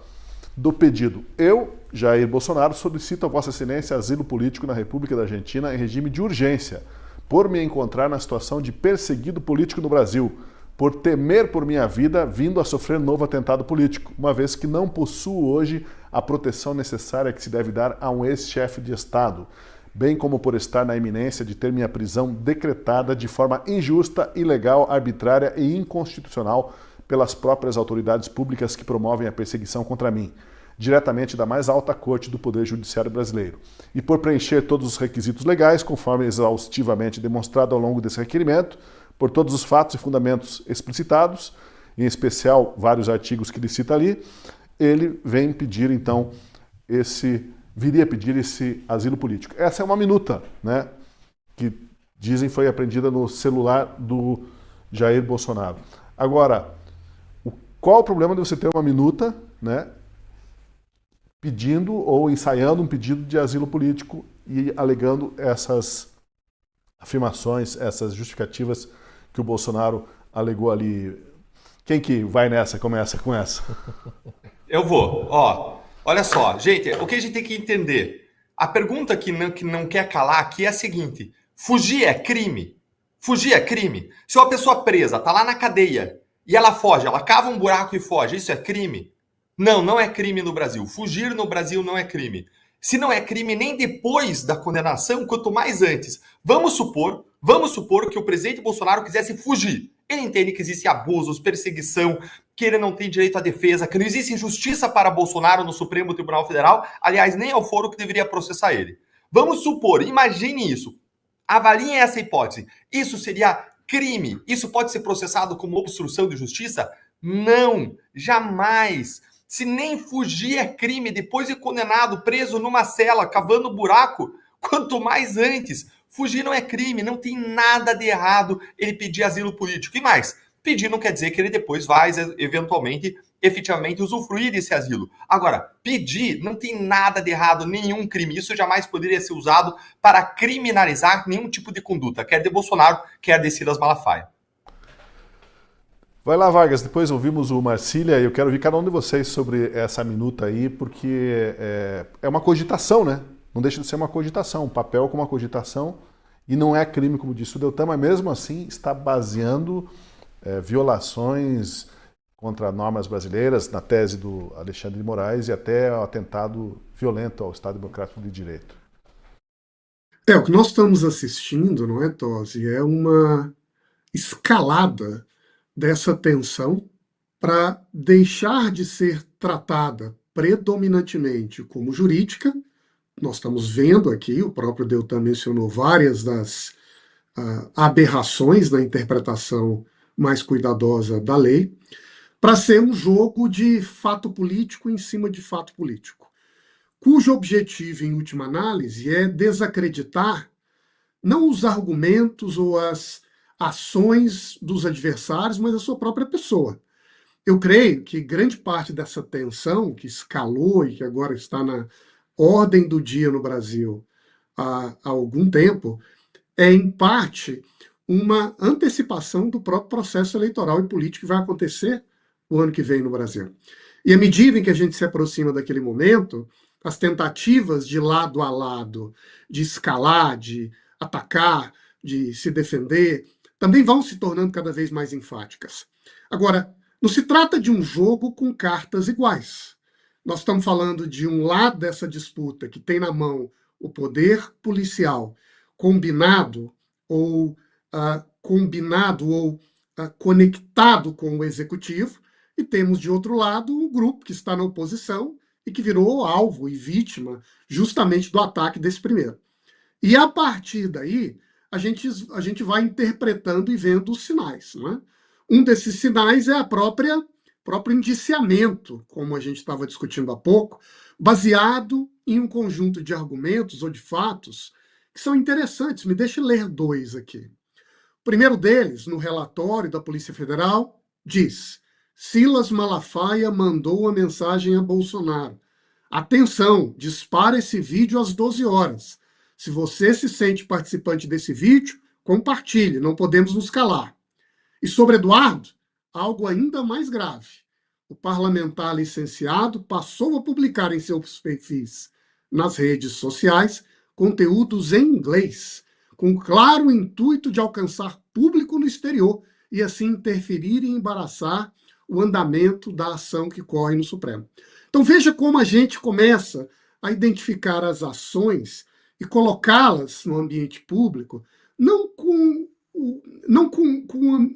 Do pedido: eu, Jair Bolsonaro, solicito a Vossa Excelência asilo político na República da Argentina em regime de urgência, por me encontrar na situação de perseguido político no Brasil, por temer por minha vida, vindo a sofrer novo atentado político, uma vez que não possuo hoje a proteção necessária que se deve dar a um ex-chefe de Estado, bem como por estar na iminência de ter minha prisão decretada de forma injusta, ilegal, arbitrária e inconstitucional pelas próprias autoridades públicas que promovem a perseguição contra mim, diretamente da mais alta corte do Poder Judiciário brasileiro, e por preencher todos os requisitos legais, conforme exaustivamente demonstrado ao longo desse requerimento, por todos os fatos e fundamentos explicitados, em especial vários artigos que ele cita ali, ele vem pedir, então, viria pedir esse asilo político. Essa é uma minuta, que dizem foi apreendida no celular do Jair Bolsonaro. Agora, qual o problema de você ter uma minuta, pedindo ou ensaiando um pedido de asilo político e alegando essas afirmações, essas justificativas que o Bolsonaro alegou ali. Quem que vai nessa, começa com essa? Eu vou. Ó, olha só, gente, o que a gente tem que entender? A pergunta que não quer calar aqui é a seguinte: fugir é crime? Fugir é crime? Se uma pessoa presa tá lá na cadeia e ela foge, ela cava um buraco e foge, isso é crime? Não, não é crime no Brasil. Fugir no Brasil não é crime. Se não é crime nem depois da condenação, quanto mais antes. Vamos supor que o presidente Bolsonaro quisesse fugir. Ele entende que existe abusos, perseguição, que ele não tem direito à defesa, que não existe injustiça para Bolsonaro no Supremo Tribunal Federal. Aliás, nem é o foro que deveria processar ele. Vamos supor, imagine isso. Avaliem essa hipótese. Isso seria crime? Isso pode ser processado como obstrução de justiça? Não, jamais. Se nem fugir é crime, depois de condenado, preso numa cela, cavando buraco, quanto mais antes. Fugir não é crime, não tem nada de errado ele pedir asilo político. E mais, pedir não quer dizer que ele depois vai, eventualmente, efetivamente usufruir desse asilo. Agora, pedir não tem nada de errado, nenhum crime. Isso jamais poderia ser usado para criminalizar nenhum tipo de conduta, quer de Bolsonaro, quer de Silas Malafaia. Vai lá, Vargas, depois ouvimos o Marcília e eu quero ouvir cada um de vocês sobre essa minuta aí, porque é uma cogitação, né? Não deixa de ser uma cogitação, um papel com uma cogitação, e não é crime, como disse o Deltan, mas mesmo assim está baseando violações contra normas brasileiras, na tese do Alexandre de Moraes, e até o atentado violento ao Estado Democrático de Direito. O que nós estamos assistindo, não é, Tosi? É uma escalada dessa tensão para deixar de ser tratada predominantemente como jurídica. Nós estamos vendo aqui, o próprio Deltan mencionou várias das aberrações na interpretação mais cuidadosa da lei, para ser um jogo de fato político em cima de fato político, cujo objetivo, em última análise, é desacreditar não os argumentos ou as ações dos adversários, mas a sua própria pessoa. Eu creio que grande parte dessa tensão que escalou e que agora está na ordem do dia no Brasil há algum tempo é, em parte, uma antecipação do próprio processo eleitoral e político que vai acontecer o ano que vem no Brasil. E à medida em que a gente se aproxima daquele momento, as tentativas de lado a lado, de escalar, de atacar, de se defender, também vão se tornando cada vez mais enfáticas. Agora, não se trata de um jogo com cartas iguais. Nós estamos falando de um lado dessa disputa que tem na mão o poder policial combinado ou conectado com o executivo, e temos de outro lado um grupo que está na oposição e que virou alvo e vítima justamente do ataque desse primeiro. E a partir daí, a gente vai interpretando e vendo os sinais, não é? Um desses sinais é o próprio indiciamento, como a gente estava discutindo há pouco, baseado em um conjunto de argumentos ou de fatos que são interessantes. Me deixe ler dois aqui. O primeiro deles, no relatório da Polícia Federal, diz: Silas Malafaia mandou uma mensagem a Bolsonaro. Atenção, dispara esse vídeo às 12 horas. Se você se sente participante desse vídeo, compartilhe, não podemos nos calar. E sobre Eduardo, algo ainda mais grave. O parlamentar licenciado passou a publicar em seus perfis nas redes sociais conteúdos em inglês, com o claro intuito de alcançar público no exterior e assim interferir e embaraçar o andamento da ação que corre no Supremo. Então veja como a gente começa a identificar as ações e colocá-las no ambiente público, não com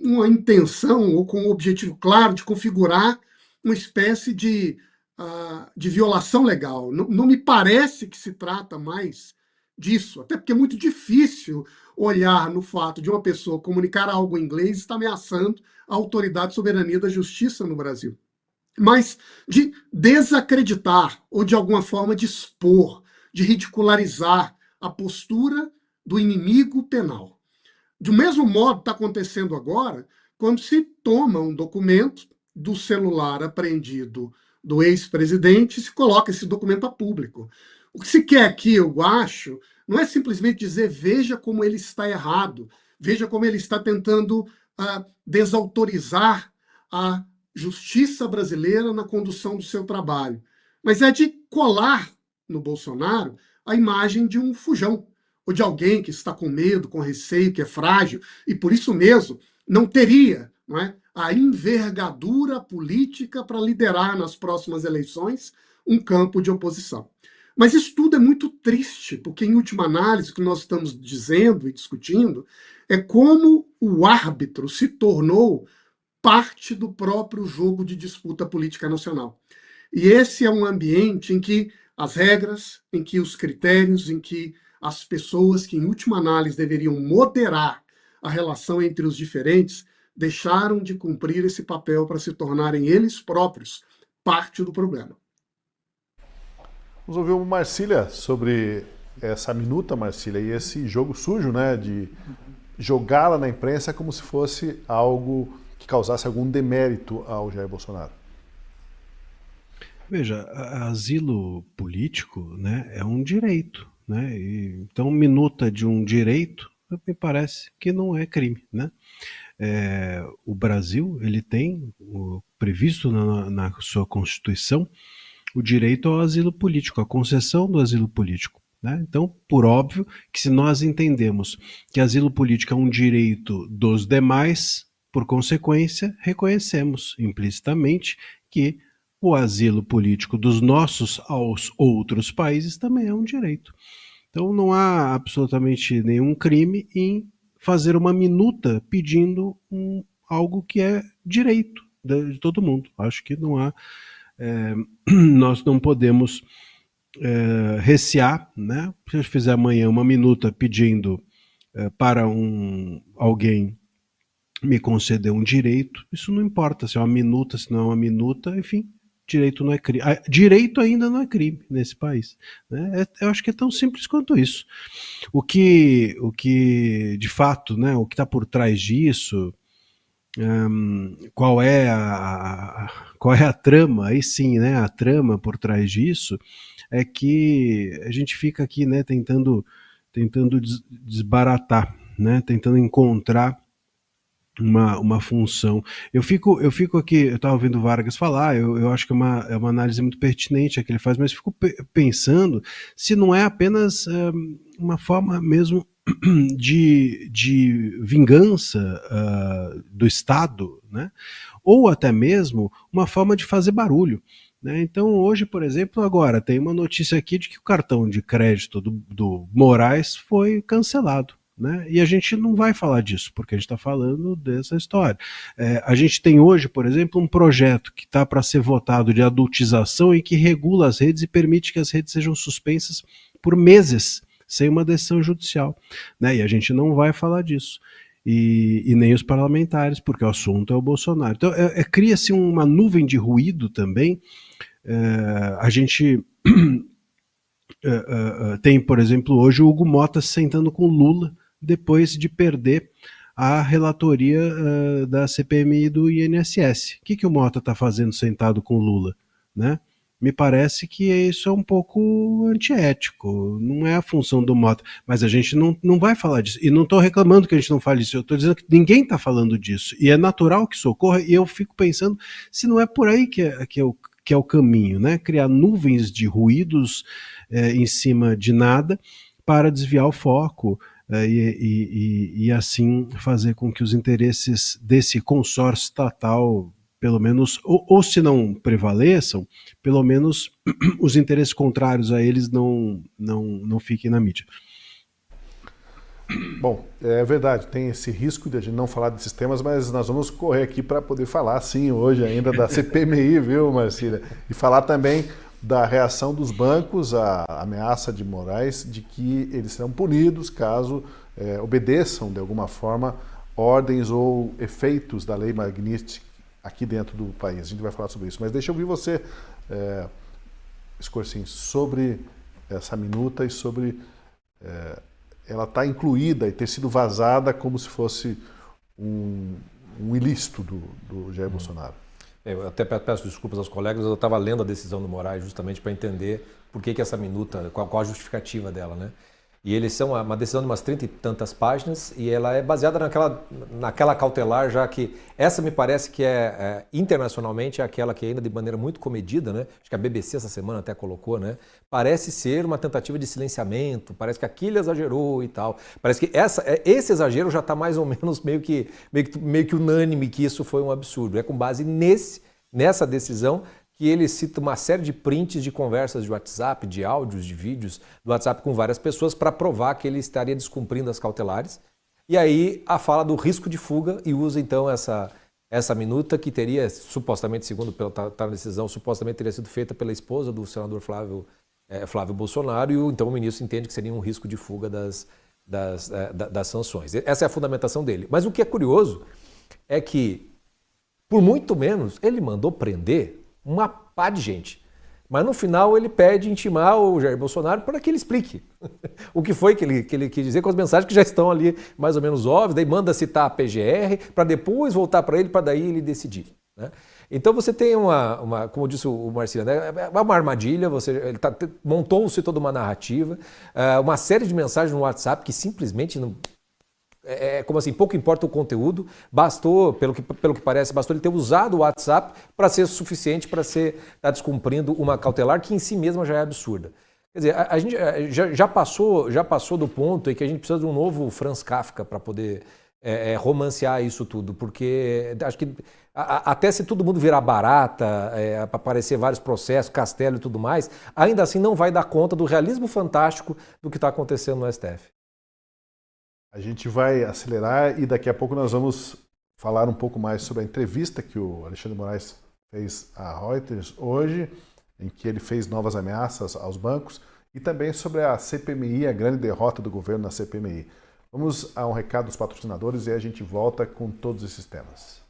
uma intenção ou com um objetivo claro de configurar uma espécie de violação legal. Não me parece que se trata mais disso, até porque é muito difícil olhar no fato de uma pessoa comunicar algo em inglês e estar ameaçando a autoridade de soberania da justiça no Brasil. Mas de desacreditar ou de alguma forma de expor, de ridicularizar a postura do inimigo penal. Do mesmo modo está acontecendo agora quando se toma um documento do celular apreendido do ex-presidente e se coloca esse documento a público. O que se quer aqui, eu acho, não é simplesmente dizer veja como ele está errado, veja como ele está tentando desautorizar a justiça brasileira na condução do seu trabalho, mas é de colar no Bolsonaro a imagem de um fujão, ou de alguém que está com medo, com receio, que é frágil, e por isso mesmo não teria, não é, a envergadura política para liderar nas próximas eleições um campo de oposição. Mas isso tudo é muito triste, porque, em última análise, o que nós estamos dizendo e discutindo é como o árbitro se tornou parte do próprio jogo de disputa política nacional. E esse é um ambiente em que as regras, em que os critérios, em que as pessoas que, em última análise, deveriam moderar a relação entre os diferentes, deixaram de cumprir esse papel para se tornarem eles próprios parte do problema. Vamos ouvir o Marcília sobre essa minuta, Marcília, e esse jogo sujo, né, de jogá-la na imprensa como se fosse algo que causasse algum demérito ao Jair Bolsonaro. Veja, asilo político, né, é um direito, né? Então, minuta de um direito, me parece que não é crime, né? O Brasil, ele tem previsto na sua Constituição o direito ao asilo político, a concessão do asilo político, né? Então, por óbvio, que se nós entendemos que asilo político é um direito dos demais, por consequência, reconhecemos implicitamente que o asilo político dos nossos aos outros países também é um direito. Então, não há absolutamente nenhum crime em fazer uma minuta pedindo algo que é direito de todo mundo. Acho que não há... nós não podemos recear, né? Se eu fizer amanhã uma minuta pedindo para alguém me conceder um direito, isso não importa se é uma minuta, se não é uma minuta, enfim, direito não é crime. Direito ainda não é crime nesse país, né? Eu acho que é tão simples quanto isso. O que de fato, né, o que está por trás disso, qual é a trama, aí sim, né, a trama por trás disso, é que a gente fica aqui, né, tentando desbaratar, né, tentando encontrar uma função. Eu fico aqui, eu estava ouvindo o Vargas falar, eu acho que é uma análise muito pertinente a que ele faz, mas fico pensando se não é apenas uma forma mesmo de vingança do Estado, né? Ou até mesmo uma forma de fazer barulho, né? Então hoje, por exemplo, agora tem uma notícia aqui de que o cartão de crédito do Moraes foi cancelado, né? E a gente não vai falar disso, porque a gente está falando dessa história. A gente tem hoje, por exemplo, um projeto que está para ser votado de adultização e que regula as redes e permite que as redes sejam suspensas por meses, sem uma decisão judicial, né? E a gente não vai falar disso. E nem os parlamentares, porque o assunto é o Bolsonaro. Então, cria-se uma nuvem de ruído também. A gente tem, por exemplo, hoje o Hugo Mota se sentando com Lula depois de perder a relatoria da CPMI do INSS. O que o Mota está fazendo sentado com Lula, né? Me parece que isso é um pouco antiético, não é a função do Mota, mas a gente não vai falar disso, e não estou reclamando que a gente não fale disso, eu estou dizendo que ninguém está falando disso, e é natural que isso ocorra, e eu fico pensando se não é por aí que é o caminho, né? Criar nuvens de ruídos em cima de nada para desviar o foco e assim fazer com que os interesses desse consórcio estatal, pelo menos, ou se não prevaleçam, pelo menos os interesses contrários a eles não fiquem na mídia. Bom, é verdade, tem esse risco de a gente não falar desses temas, mas nós vamos correr aqui para poder falar, sim, hoje ainda da CPMI, viu, Marcília? E falar também da reação dos bancos à ameaça de Moraes de que eles serão punidos caso obedeçam, de alguma forma, ordens ou efeitos da lei Magnitsky aqui dentro do país. A gente vai falar sobre isso. Mas deixa eu ouvir você, Scorsin, sobre essa minuta e sobre ela estar incluída e ter sido vazada como se fosse um ilícito do Jair Bolsonaro. Eu até peço desculpas aos colegas, eu estava lendo a decisão do Moraes justamente para entender por que essa minuta, qual a justificativa dela, né? E eles são uma decisão de umas 30 e tantas páginas e ela é baseada naquela cautelar, já que essa me parece que internacionalmente é aquela que ainda de maneira muito comedida, né? Acho que a BBC essa semana até colocou, né? Parece ser uma tentativa de silenciamento, parece que aquilo exagerou e tal. Parece que esse exagero já está mais ou menos meio que unânime que isso foi um absurdo. É com base nessa decisão que ele cita uma série de prints de conversas de WhatsApp, de áudios, de vídeos do WhatsApp com várias pessoas para provar que ele estaria descumprindo as cautelares. E aí a fala do risco de fuga e usa então essa minuta que teria, supostamente, segundo está na decisão, supostamente teria sido feita pela esposa do senador Flávio Bolsonaro, e então o ministro entende que seria um risco de fuga das sanções. Essa é a fundamentação dele. Mas o que é curioso é que, por muito menos, ele mandou prender uma pá de gente. Mas no final ele pede intimar o Jair Bolsonaro para que ele explique o que foi que ele quis dizer com as mensagens que já estão ali mais ou menos óbvias, daí manda citar a PGR para depois voltar para ele, para daí ele decidir, né? Então você tem como disse o Marcílio, né, uma armadilha, montou-se toda uma narrativa, uma série de mensagens no WhatsApp que simplesmente não... como assim, pouco importa o conteúdo, bastou, pelo que parece, bastou ele ter usado o WhatsApp para ser suficiente para estar descumprindo uma cautelar que em si mesma já é absurda. Quer dizer, a gente já passou do ponto em que a gente precisa de um novo Franz Kafka para poder romancear isso tudo, porque acho que até se todo mundo virar barata, para aparecer vários processos, Castelo e tudo mais, ainda assim não vai dar conta do realismo fantástico do que está acontecendo no STF. A gente vai acelerar e daqui a pouco nós vamos falar um pouco mais sobre a entrevista que o Alexandre Moraes fez à Reuters hoje, em que ele fez novas ameaças aos bancos, e também sobre a CPMI, a grande derrota do governo na CPMI. Vamos a um recado dos patrocinadores e a gente volta com todos esses temas.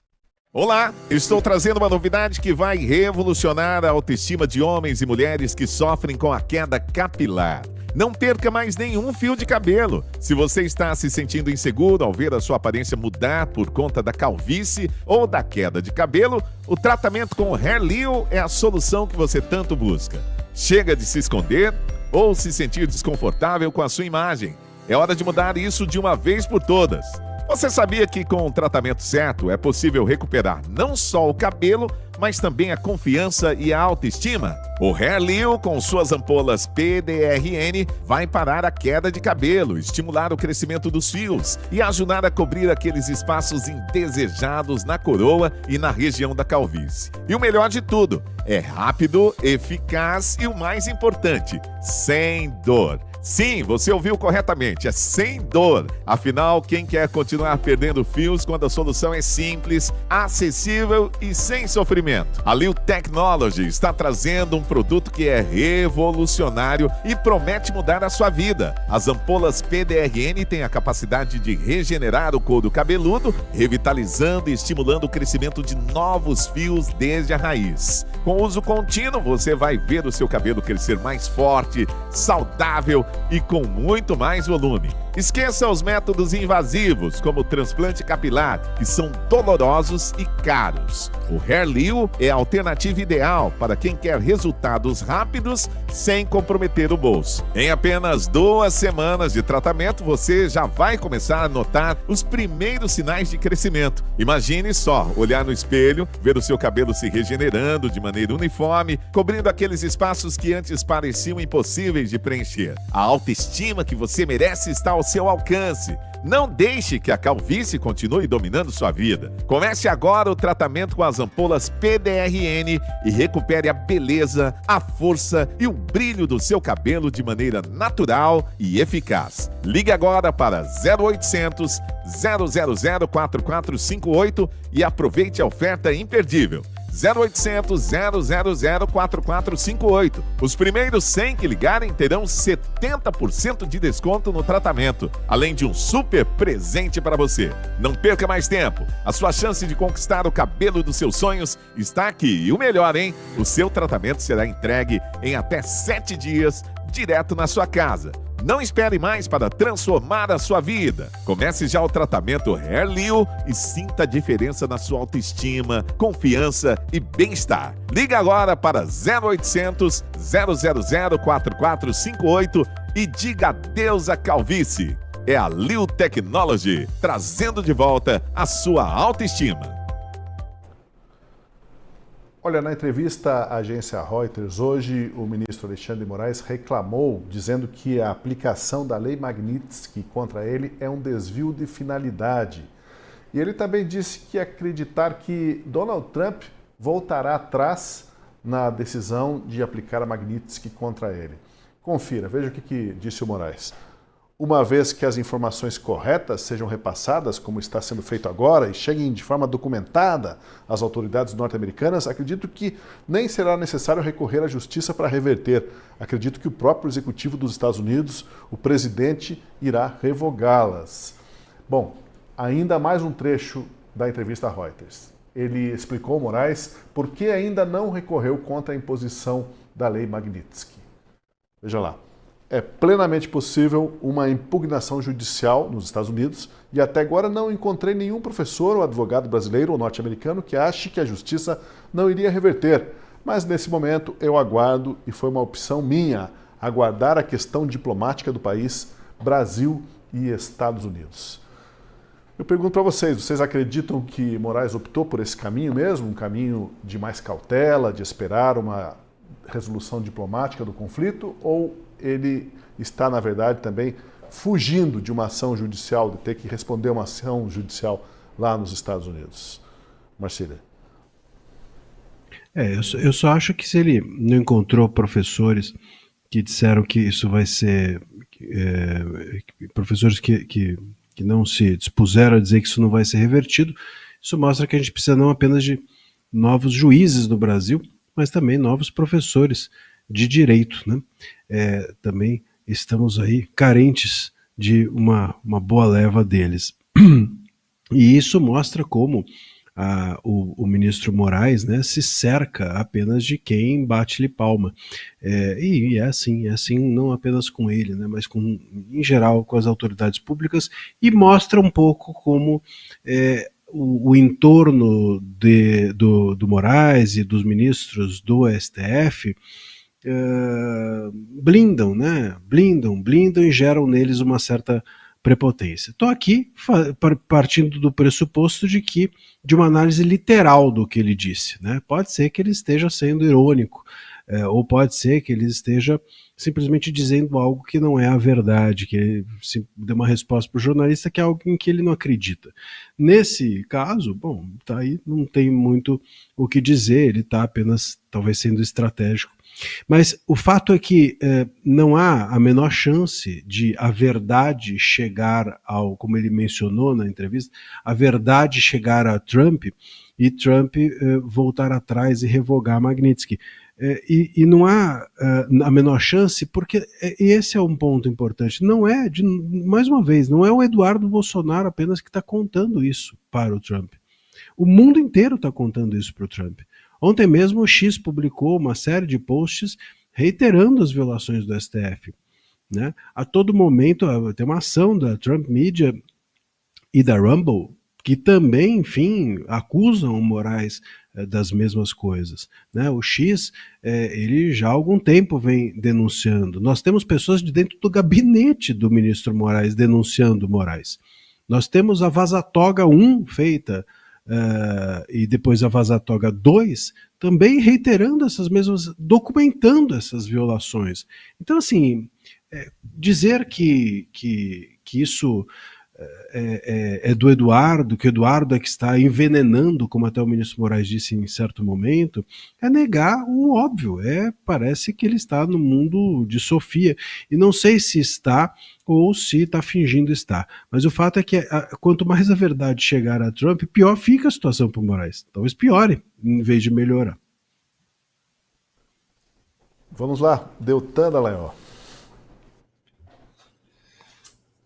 Olá, estou trazendo uma novidade que vai revolucionar a autoestima de homens e mulheres que sofrem com a queda capilar. Não perca mais nenhum fio de cabelo. Se você está se sentindo inseguro ao ver a sua aparência mudar por conta da calvície ou da queda de cabelo, o tratamento com o Hair Leo é a solução que você tanto busca. Chega de se esconder ou se sentir desconfortável com a sua imagem. É hora de mudar isso de uma vez por todas. Você sabia que com o tratamento certo é possível recuperar não só o cabelo, mas também a confiança e a autoestima? O Hair Leo, com suas ampolas PDRN, vai parar a queda de cabelo, estimular o crescimento dos fios e ajudar a cobrir aqueles espaços indesejados na coroa e na região da calvície. E o melhor de tudo, é rápido, eficaz e o mais importante, sem dor. Sim, você ouviu corretamente, é sem dor. Afinal, quem quer continuar perdendo fios quando a solução é simples, acessível e sem sofrimento? A Leo Technology está trazendo um produto que é revolucionário e promete mudar a sua vida. As ampolas PDRN têm a capacidade de regenerar o couro cabeludo, revitalizando e estimulando o crescimento de novos fios desde a raiz. Com uso contínuo, você vai ver o seu cabelo crescer mais forte, saudável e com muito mais volume. Esqueça os métodos invasivos, como o transplante capilar, que são dolorosos e caros. O Hair Leo é a alternativa ideal para quem quer resultados rápidos sem comprometer o bolso. Em apenas 2 semanas de tratamento, você já vai começar a notar os primeiros sinais de crescimento. Imagine só, olhar no espelho, ver o seu cabelo se regenerando de maneira uniforme, cobrindo aqueles espaços que antes pareciam impossíveis de preencher. A autoestima que você merece está ao seu alcance. Não deixe que a calvície continue dominando sua vida. Comece agora o tratamento com as ampolas PDRN e recupere a beleza, a força e o brilho do seu cabelo de maneira natural e eficaz. Ligue agora para 0800 000 4458 e aproveite a oferta imperdível. 0800 000 4458. Os primeiros 100 que ligarem terão 70% de desconto no tratamento, além de um super presente para você. Não perca mais tempo. A sua chance de conquistar o cabelo dos seus sonhos está aqui. E o melhor, hein? O seu tratamento será entregue em até 7 dias, direto na sua casa. Não espere mais para transformar a sua vida. Comece já o tratamento Hair Leo e sinta a diferença na sua autoestima, confiança e bem-estar. Liga agora para 0800 000 4458 e diga adeus à calvície. É a Leo Technology, trazendo de volta a sua autoestima. Olha, na entrevista à agência Reuters, hoje o ministro Alexandre de Moraes reclamou, dizendo que a aplicação da Lei Magnitsky contra ele é um desvio de finalidade. E ele também disse que acreditar que Donald Trump voltará atrás na decisão de aplicar a Magnitsky contra ele. Confira, veja o que disse o Moraes. Uma vez que as informações corretas sejam repassadas, como está sendo feito agora, e cheguem de forma documentada às autoridades norte-americanas, acredito que nem será necessário recorrer à justiça para reverter. Acredito que o próprio executivo dos Estados Unidos, o presidente, irá revogá-las. Bom, ainda mais um trecho da entrevista à Reuters. Ele explicou, Moraes, por que ainda não recorreu contra a imposição da Lei Magnitsky. Veja lá. É plenamente possível uma impugnação judicial nos Estados Unidos e até agora não encontrei nenhum professor ou advogado brasileiro ou norte-americano que ache que a justiça não iria reverter. Mas nesse momento eu aguardo, e foi uma opção minha, aguardar a questão diplomática do país, Brasil e Estados Unidos. Eu pergunto para vocês acreditam que Moraes optou por esse caminho mesmo, um caminho de mais cautela, de esperar uma resolução diplomática do conflito, ou ele está, na verdade, também fugindo de uma ação judicial, de ter que responder uma ação judicial lá nos Estados Unidos? Marcília. Eu só acho que se ele não encontrou professores que disseram que isso vai ser... professores que não se dispuseram a dizer que isso não vai ser revertido, isso mostra que a gente precisa não apenas de novos juízes no Brasil, mas também novos professores de direito, né? Também estamos aí carentes de uma boa leva deles. E isso mostra como o ministro Moraes, né, se cerca apenas de quem bate-lhe palma. E é assim não apenas com ele, né, mas em geral com as autoridades públicas, e mostra um pouco como o entorno do Moraes e dos ministros do STF blindam e geram neles uma certa prepotência. Estou aqui partindo do pressuposto de uma análise literal do que ele disse, né? Pode ser que ele esteja sendo irônico, ou pode ser que ele esteja simplesmente dizendo algo que não é a verdade, que ele deu uma resposta para o jornalista que é algo em que ele não acredita. Nesse caso, bom, tá aí, não tem muito o que dizer, ele está apenas talvez sendo estratégico. Mas o fato é que não há a menor chance de a verdade chegar como ele mencionou na entrevista, a verdade chegar a Trump e Trump voltar atrás e revogar Magnitsky. E não há a menor chance, porque esse é um ponto importante. Não é, mais uma vez, não é o Eduardo Bolsonaro apenas que está contando isso para o Trump. O mundo inteiro está contando isso para o Trump. Ontem mesmo o X publicou uma série de posts reiterando as violações do STF. Né? A todo momento tem uma ação da Trump Media e da Rumble que também, enfim, acusam o Moraes das mesmas coisas. Né? O X, ele já há algum tempo vem denunciando. Nós temos pessoas de dentro do gabinete do ministro Moraes denunciando o Moraes. Nós temos a Vaza Toga 1 feita, e depois a Vaza Toga 2, também reiterando essas mesmas, documentando essas violações. Então, assim, dizer que isso é do Eduardo, que o Eduardo é que está envenenando, como até o ministro Moraes disse em certo momento, é negar o óbvio. Parece que ele está no mundo de Sofia, e não sei se está ou se está fingindo estar. Mas o fato é que quanto mais a verdade chegar a Trump, pior fica a situação para o Moraes. Talvez piore, em vez de melhorar. Vamos lá, Deltan Dallagnol.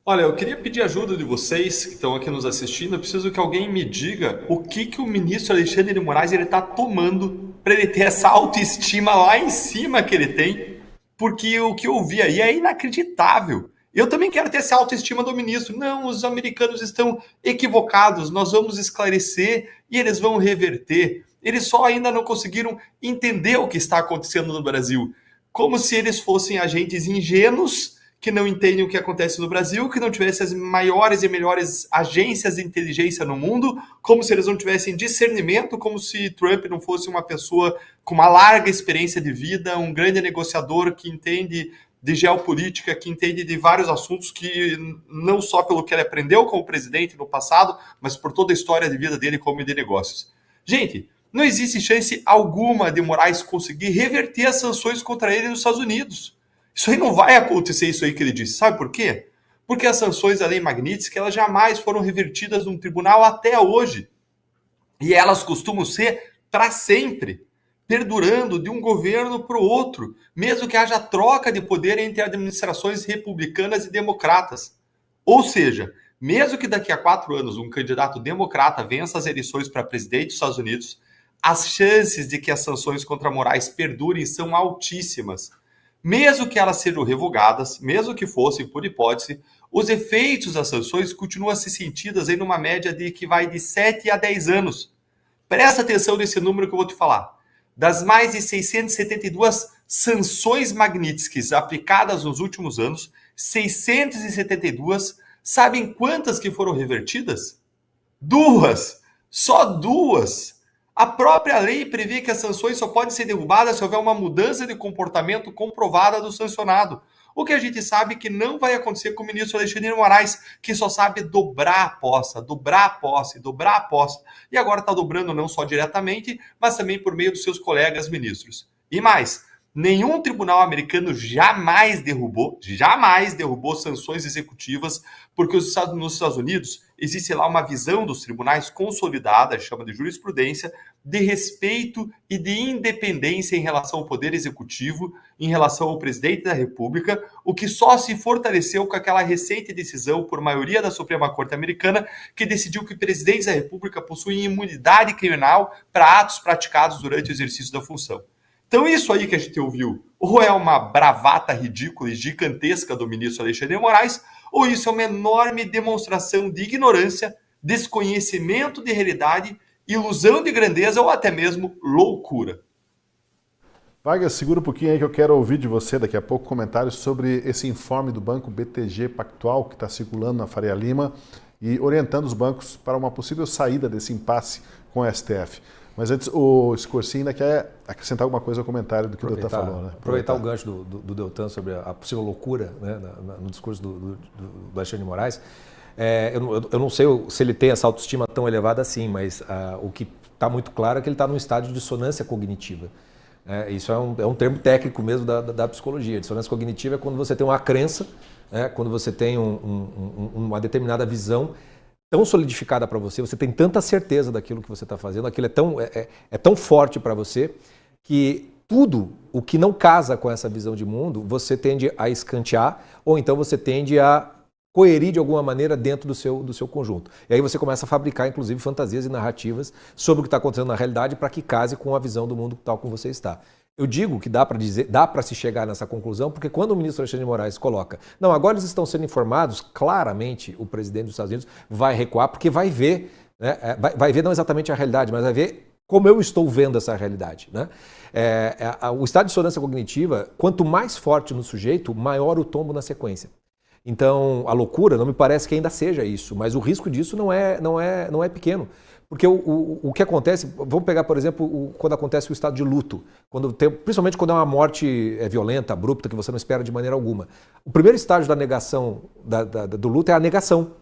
Olha, eu queria pedir ajuda de vocês que estão aqui nos assistindo. Eu preciso que alguém me diga o que o ministro Alexandre de Moraes está tomando para ele ter essa autoestima lá em cima que ele tem porque o que eu vi aí é inacreditável. Eu também quero ter essa autoestima do ministro. Não, os americanos estão equivocados, nós vamos esclarecer e eles vão reverter. Eles só ainda não conseguiram entender o que está acontecendo no Brasil. Como se eles fossem agentes ingênuos que não entendem o que acontece no Brasil, que não tivessem as maiores e melhores agências de inteligência no mundo, como se eles não tivessem discernimento, como se Trump não fosse uma pessoa com uma larga experiência de vida, um grande negociador que entende de geopolítica, que entende de vários assuntos, que não só pelo que ele aprendeu como presidente no passado, mas por toda a história de vida dele como de negócios. Gente, não existe chance alguma de Moraes conseguir reverter as sanções contra ele nos Estados Unidos. Isso aí não vai acontecer, isso aí que ele disse. Sabe por quê? Porque as sanções da Lei Magnitsky, elas jamais foram revertidas num tribunal até hoje. E elas costumam ser para sempre, perdurando de um governo para o outro, mesmo que haja troca de poder entre administrações republicanas e democratas. Ou seja, mesmo que daqui a 4 anos um candidato democrata vença as eleições para presidente dos Estados Unidos, as chances de que as sanções contra Moraes perdurem são altíssimas. Mesmo que elas sejam revogadas, mesmo que fossem por hipótese, os efeitos das sanções continuam a ser sentidas em uma média que vai de 7 a 10 anos. Presta atenção nesse número que eu vou te falar. Das mais de 672 sanções Magnitsky aplicadas nos últimos anos, 672, sabem quantas que foram revertidas? 2! Só 2! A própria lei prevê que as sanções só podem ser derrubadas se houver uma mudança de comportamento comprovada do sancionado. O que a gente sabe que não vai acontecer com o ministro Alexandre de Moraes, que só sabe dobrar a aposta, dobrar a posse, dobrar a aposta. E agora está dobrando não só diretamente, mas também por meio dos seus colegas ministros. E mais, nenhum tribunal americano jamais derrubou sanções executivas, porque nos Estados Unidos existe lá uma visão dos tribunais consolidada, chama de jurisprudência, de respeito e de independência em relação ao poder executivo, em relação ao presidente da República, o que só se fortaleceu com aquela recente decisão por maioria da Suprema Corte Americana, que decidiu que presidentes da República possuem imunidade criminal para atos praticados durante o exercício da função. Então isso aí que a gente ouviu, ou é uma bravata ridícula e gigantesca do ministro Alexandre de Moraes, ou isso é uma enorme demonstração de ignorância, desconhecimento de realidade, ilusão de grandeza ou até mesmo loucura. Vargas, segura um pouquinho aí que eu quero ouvir de você daqui a pouco comentários sobre esse informe do Banco BTG Pactual que está circulando na Faria Lima e orientando os bancos para uma possível saída desse impasse com o STF. Mas antes, o Scorsi ainda quer acrescentar alguma coisa ao comentário do que o Deltan falou, né? Aproveitar o gancho do Deltan sobre a possível loucura, né, no discurso do Alexandre de Moraes. Eu não sei se ele tem essa autoestima tão elevada assim, mas o que está muito claro é que ele está num estágio de dissonância cognitiva. Isso é um termo técnico mesmo da psicologia. Dissonância cognitiva é quando você tem uma crença, quando você tem uma determinada visão tão solidificada para você, você tem tanta certeza daquilo que você está fazendo, aquilo é tão forte para você, que tudo o que não casa com essa visão de mundo, você tende a escantear, ou então você tende a coerir de alguma maneira dentro do seu conjunto. E aí você começa a fabricar, inclusive, fantasias e narrativas sobre o que está acontecendo na realidade para que case com a visão do mundo tal como você está. Eu digo que dá para se chegar nessa conclusão, porque quando o ministro Alexandre de Moraes coloca, não, agora eles estão sendo informados, claramente o presidente dos Estados Unidos vai recuar, porque vai ver, né, vai ver não exatamente a realidade, mas vai ver como eu estou vendo essa realidade. Né? O estado de dissonância cognitiva, quanto mais forte no sujeito, maior o tombo na sequência. Então, a loucura não me parece que ainda seja isso, mas o risco disso não é pequeno. Porque o que acontece, vamos pegar, por exemplo, quando acontece o estado de luto, principalmente quando é uma morte violenta, abrupta, que você não espera de maneira alguma. O primeiro estágio da negação do luto é a negação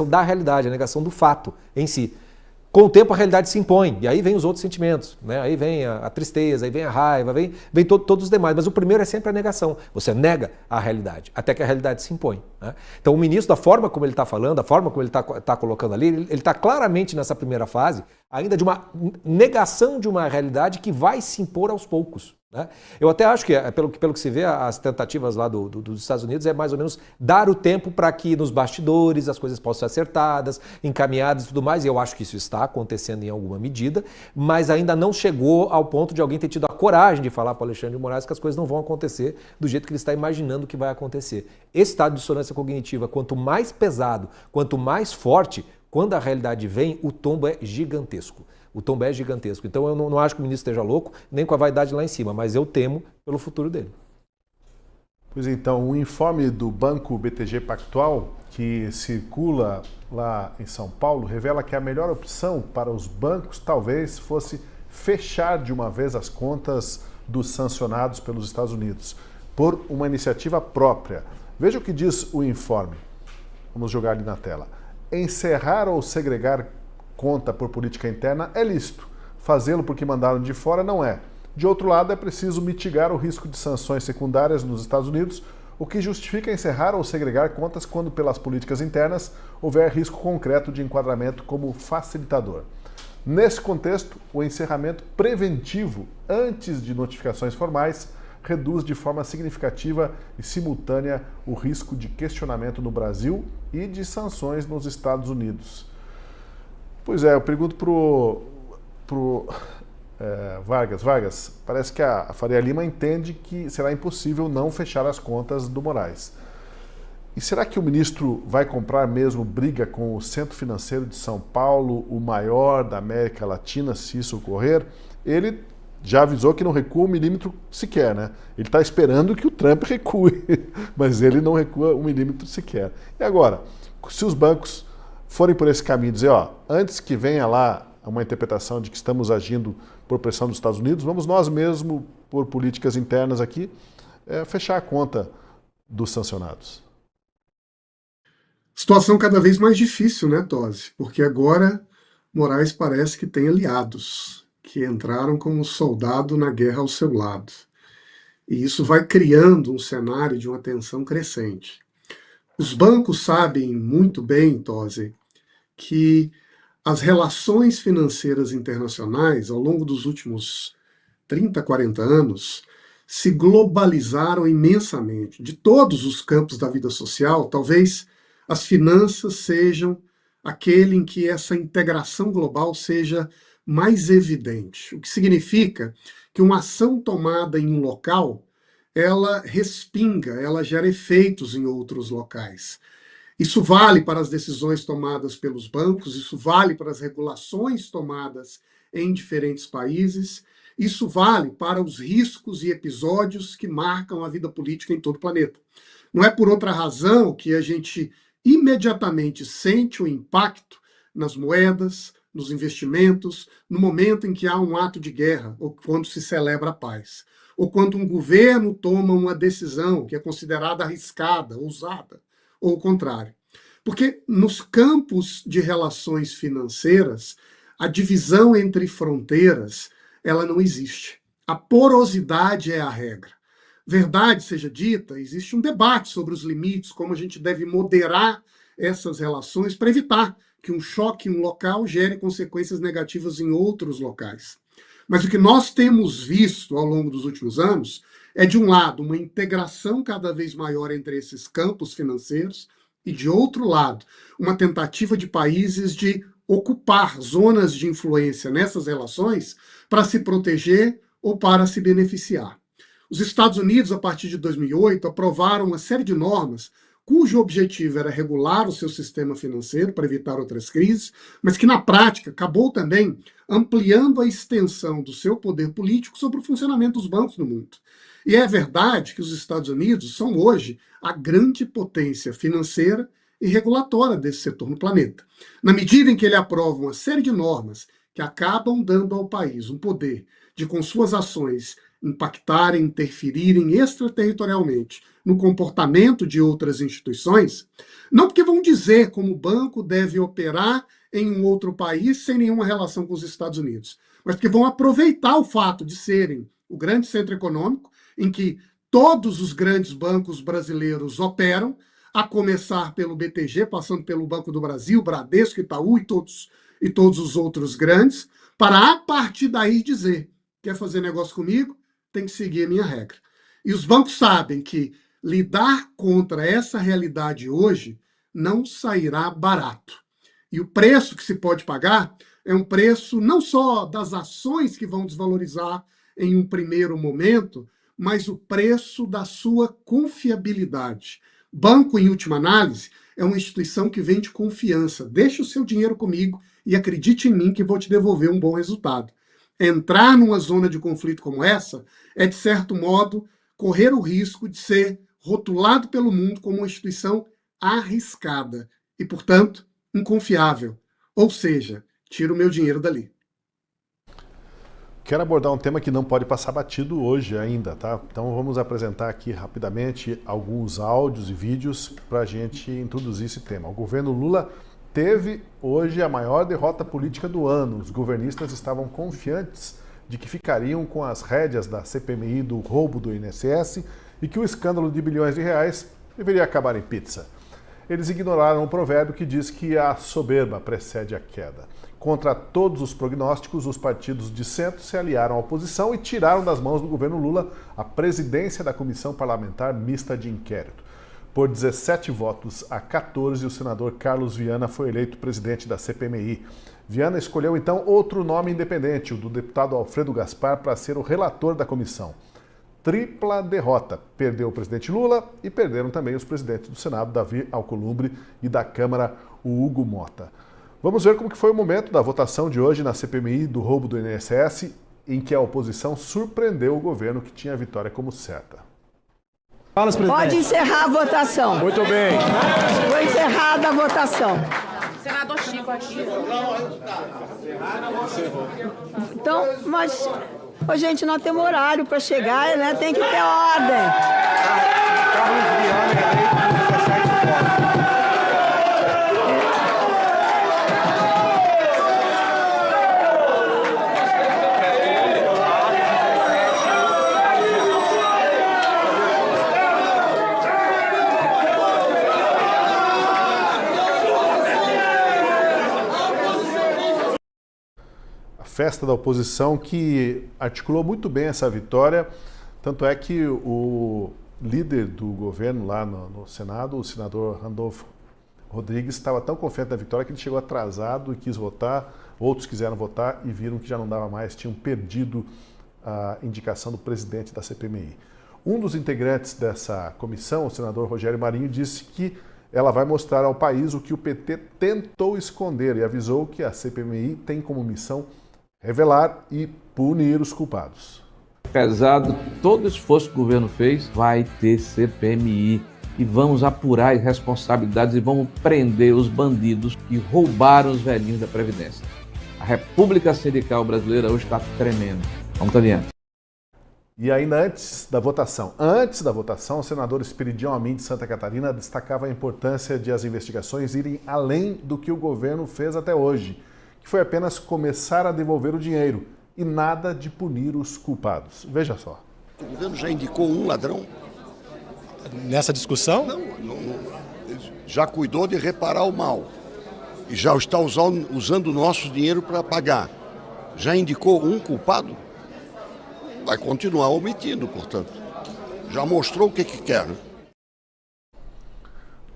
da realidade, a negação do fato em si. Com o tempo a realidade se impõe, e aí vem os outros sentimentos, né? Aí vem a tristeza, aí vem a raiva, vem todos os demais, mas o primeiro é sempre a negação, você nega a realidade, até que a realidade se impõe. Né? Então o ministro, da forma como ele está falando, da forma como ele está colocando ali, ele está claramente nessa primeira fase, ainda de uma negação de uma realidade que vai se impor aos poucos. Né? Eu até acho que, pelo que se vê, as tentativas lá dos Estados Unidos é mais ou menos dar o tempo para que nos bastidores as coisas possam ser acertadas, encaminhadas e tudo mais, e eu acho que isso está acontecendo em alguma medida, mas ainda não chegou ao ponto de alguém ter tido a coragem de falar para o Alexandre de Moraes que as coisas não vão acontecer do jeito que ele está imaginando que vai acontecer. Esse estado de dissonância cognitiva, quanto mais pesado, quanto mais forte, quando a realidade vem, o tombo é gigantesco. O tombo é gigantesco. Então eu não acho que o ministro esteja louco, nem com a vaidade lá em cima, mas eu temo pelo futuro dele. Pois então, o informe do Banco BTG Pactual, que circula lá em São Paulo, revela que a melhor opção para os bancos talvez fosse fechar de uma vez as contas dos sancionados pelos Estados Unidos, por uma iniciativa própria. Veja o que diz o informe. Vamos jogar ali na tela. Encerrar ou segregar conta por política interna é lícito. Fazê-lo porque mandaram de fora não é. De outro lado, é preciso mitigar o risco de sanções secundárias nos Estados Unidos, o que justifica encerrar ou segregar contas quando, pelas políticas internas, houver risco concreto de enquadramento como facilitador. Nesse contexto, o encerramento preventivo, antes de notificações formais, reduz de forma significativa e simultânea o risco de questionamento no Brasil e de sanções nos Estados Unidos. Pois é, eu pergunto pro Vargas. Vargas, parece que a Faria Lima entende que será impossível não fechar as contas do Moraes. E será que o ministro vai comprar mesmo briga com o Centro Financeiro de São Paulo, o maior da América Latina, se isso ocorrer? Ele já avisou que não recua 1 milímetro sequer, né? Ele está esperando que o Trump recue, mas ele não recua 1 milímetro sequer. E agora, se os bancos forem por esse caminho, dizer, ó, antes que venha lá uma interpretação de que estamos agindo por pressão dos Estados Unidos, vamos nós mesmos, por políticas internas aqui, fechar a conta dos sancionados. Situação cada vez mais difícil, né, Tosi? Porque agora Moraes parece que tem aliados que entraram como soldado na guerra ao seu lado. E isso vai criando um cenário de uma tensão crescente. Os bancos sabem muito bem, Tosi, que as relações financeiras internacionais, ao longo dos últimos 30, 40 anos, se globalizaram imensamente. De todos os campos da vida social, talvez as finanças sejam aquele em que essa integração global seja mais evidente. O que significa que uma ação tomada em um local, ela respinga, ela gera efeitos em outros locais. Isso vale para as decisões tomadas pelos bancos, isso vale para as regulações tomadas em diferentes países, isso vale para os riscos e episódios que marcam a vida política em todo o planeta. Não é por outra razão que a gente imediatamente sente o impacto nas moedas, nos investimentos, no momento em que há um ato de guerra, ou quando se celebra a paz, ou quando um governo toma uma decisão que é considerada arriscada, ousada, ou o contrário. Porque nos campos de relações financeiras, a divisão entre fronteiras, ela não existe. A porosidade é a regra. Verdade seja dita, existe um debate sobre os limites, como a gente deve moderar essas relações para evitar que um choque em um local gere consequências negativas em outros locais. Mas o que nós temos visto ao longo dos últimos anos é, de um lado, uma integração cada vez maior entre esses campos financeiros e, de outro lado, uma tentativa de países de ocupar zonas de influência nessas relações para se proteger ou para se beneficiar. Os Estados Unidos, a partir de 2008, aprovaram uma série de normas cujo objetivo era regular o seu sistema financeiro para evitar outras crises, mas que, na prática, acabou também ampliando a extensão do seu poder político sobre o funcionamento dos bancos no mundo. E é verdade que os Estados Unidos são hoje a grande potência financeira e regulatória desse setor no planeta. Na medida em que ele aprova uma série de normas que acabam dando ao país um poder de, com suas ações, impactarem, interferirem extraterritorialmente no comportamento de outras instituições, não porque vão dizer como o banco deve operar em um outro país sem nenhuma relação com os Estados Unidos, mas porque vão aproveitar o fato de serem o grande centro econômico em que todos os grandes bancos brasileiros operam, a começar pelo BTG, passando pelo Banco do Brasil, Bradesco, Itaú e todos os outros grandes, para a partir daí dizer: quer fazer negócio comigo? tem que seguir a minha regra. E os bancos sabem que lidar contra essa realidade hoje não sairá barato. E o preço que se pode pagar é um preço não só das ações que vão desvalorizar em um primeiro momento, mas o preço da sua confiabilidade. Banco, em última análise, é uma instituição que vende confiança. Deixe o seu dinheiro comigo e acredite em mim que vou te devolver um bom resultado. Entrar numa zona de conflito como essa é, de certo modo, correr o risco de ser rotulado pelo mundo como uma instituição arriscada e, portanto, inconfiável. Ou seja, tira o meu dinheiro dali. Quero abordar um tema que não pode passar batido hoje ainda, tá? Então vamos apresentar aqui rapidamente alguns áudios e vídeos para a gente introduzir esse tema. O governo Lula teve hoje a maior derrota política do ano. Os governistas estavam confiantes de que ficariam com as rédeas da CPMI do roubo do INSS e que o escândalo de bilhões de reais deveria acabar em pizza. Eles ignoraram o provérbio que diz que a soberba precede a queda. Contra todos os prognósticos, os partidos de centro se aliaram à oposição e tiraram das mãos do governo Lula a presidência da Comissão Parlamentar Mista de Inquérito. Por 17 votos a 14, o senador Carlos Viana foi eleito presidente da CPMI. Viana escolheu então outro nome independente, o do deputado Alfredo Gaspar, para ser o relator da comissão. Tripla derrota. Perdeu o presidente Lula e perderam também os presidentes do Senado, Davi Alcolumbre, e da Câmara, o Hugo Mota. Vamos ver como que foi o momento da votação de hoje na CPMI do roubo do INSS, em que a oposição surpreendeu o governo que tinha a vitória como certa. Pode encerrar a votação. Muito bem. Foi encerrada a votação. Senador Chico aqui. Então, mas, gente, nós temos horário para chegar, né? Tem que ter ordem. Carlos Viana é eleito com 17 votos. Festa da oposição que articulou muito bem essa vitória, tanto é que o líder do governo lá no Senado, o senador Randolfo Rodrigues, estava tão confiante da vitória que ele chegou atrasado e quis votar, outros quiseram votar e viram que já não dava mais, tinham perdido a indicação do presidente da CPMI. Um dos integrantes dessa comissão, o senador Rogério Marinho, disse que ela vai mostrar ao país o que o PT tentou esconder e avisou que a CPMI tem como missão revelar e punir os culpados. Pesado todo o esforço que o governo fez, vai ter CPMI e vamos apurar as responsabilidades e vamos prender os bandidos que roubaram os velhinhos da Previdência. A República Sindical Brasileira hoje está tremendo. Vamos adiante. E ainda antes da votação, o senador Esperidião Amin de Santa Catarina destacava a importância de as investigações irem além do que o governo fez até hoje, que foi apenas começar a devolver o dinheiro e nada de punir os culpados. Veja só. O governo já indicou um ladrão? Nessa discussão? Não, já cuidou de reparar o mal e já está usando o nosso dinheiro para pagar. Já indicou um culpado? Vai continuar omitindo, portanto. Já mostrou o que quer, né?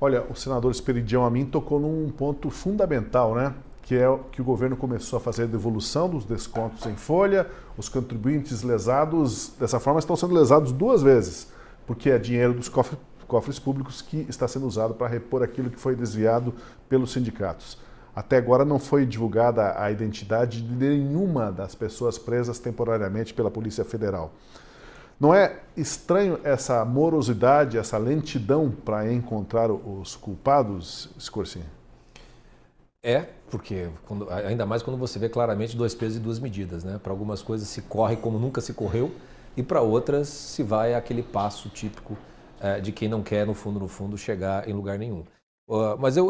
Olha, o senador Esperidião Amin tocou num ponto fundamental, né? Que é que o governo começou a fazer a devolução dos descontos em folha, os contribuintes lesados, dessa forma, estão sendo lesados duas vezes, porque é dinheiro dos cofres públicos que está sendo usado para repor aquilo que foi desviado pelos sindicatos. Até agora não foi divulgada a identidade de nenhuma das pessoas presas temporariamente pela Polícia Federal. Não é estranho essa morosidade, essa lentidão para encontrar os culpados, Scorsin? É, porque ainda mais quando você vê claramente dois pesos e duas medidas, né? Para algumas coisas se corre como nunca se correu e para outras se vai aquele passo típico de quem não quer, no fundo, chegar em lugar nenhum. Mas eu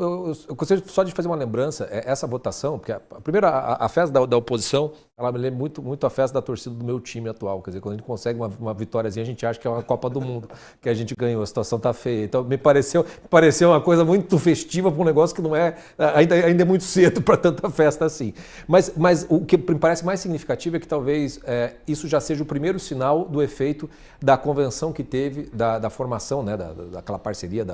gostaria só de fazer uma lembrança, essa votação, porque primeiro a festa da oposição, ela me lembra muito a festa da torcida do meu time atual, quer dizer, quando a gente consegue uma vitóriazinha, a gente acha que é uma Copa do Mundo, que a gente ganhou, a situação tá feia. Então me pareceu uma coisa muito festiva para um negócio que não é, ainda é muito cedo para tanta festa assim. Mas o que me parece mais significativo é que talvez isso já seja o primeiro sinal do efeito da convenção que teve, da formação, né, daquela parceria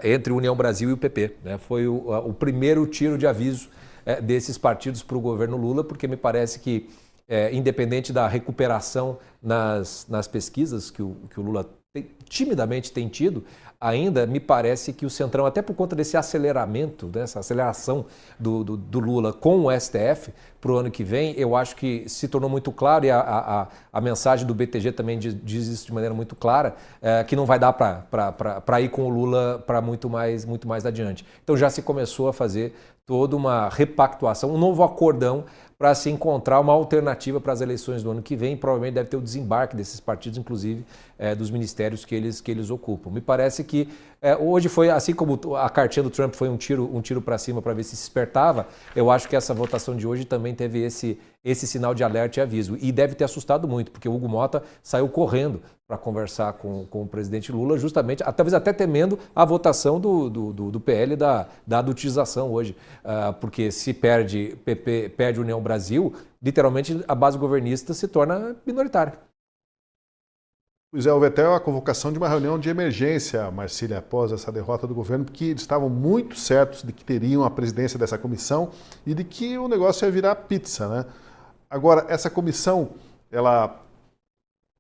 entre União Brasil e o PP. Né? Foi o primeiro tiro de aviso desses partidos para o governo Lula, porque me parece que, independente da recuperação nas pesquisas que o Lula timidamente tem tido, ainda me parece que o Centrão, até por conta desse aceleramento, dessa aceleração do Lula com o STF para o ano que vem, eu acho que se tornou muito claro, e a mensagem do BTG também diz isso de maneira muito clara, que não vai dar para ir com o Lula para muito mais adiante. Então já se começou a fazer toda uma repactuação, um novo acordão para se encontrar uma alternativa para as eleições do ano que vem. Provavelmente deve ter o desembarque desses partidos, inclusive dos ministérios que eles ocupam. Me parece que hoje foi, assim como a cartinha do Trump foi um tiro para cima para ver se despertava, eu acho que essa votação de hoje também teve esse sinal de alerta e aviso. E deve ter assustado muito, porque o Hugo Mota saiu correndo para conversar com o presidente Lula, justamente, talvez até temendo a votação do PL da adultização hoje. Porque se perde PP, perde União Brasil, literalmente a base governista se torna minoritária. Pois houve até a convocação de uma reunião de emergência, Marcília, após essa derrota do governo, porque eles estavam muito certos de que teriam a presidência dessa comissão e de que o negócio ia virar pizza, né? Agora, essa comissão, ela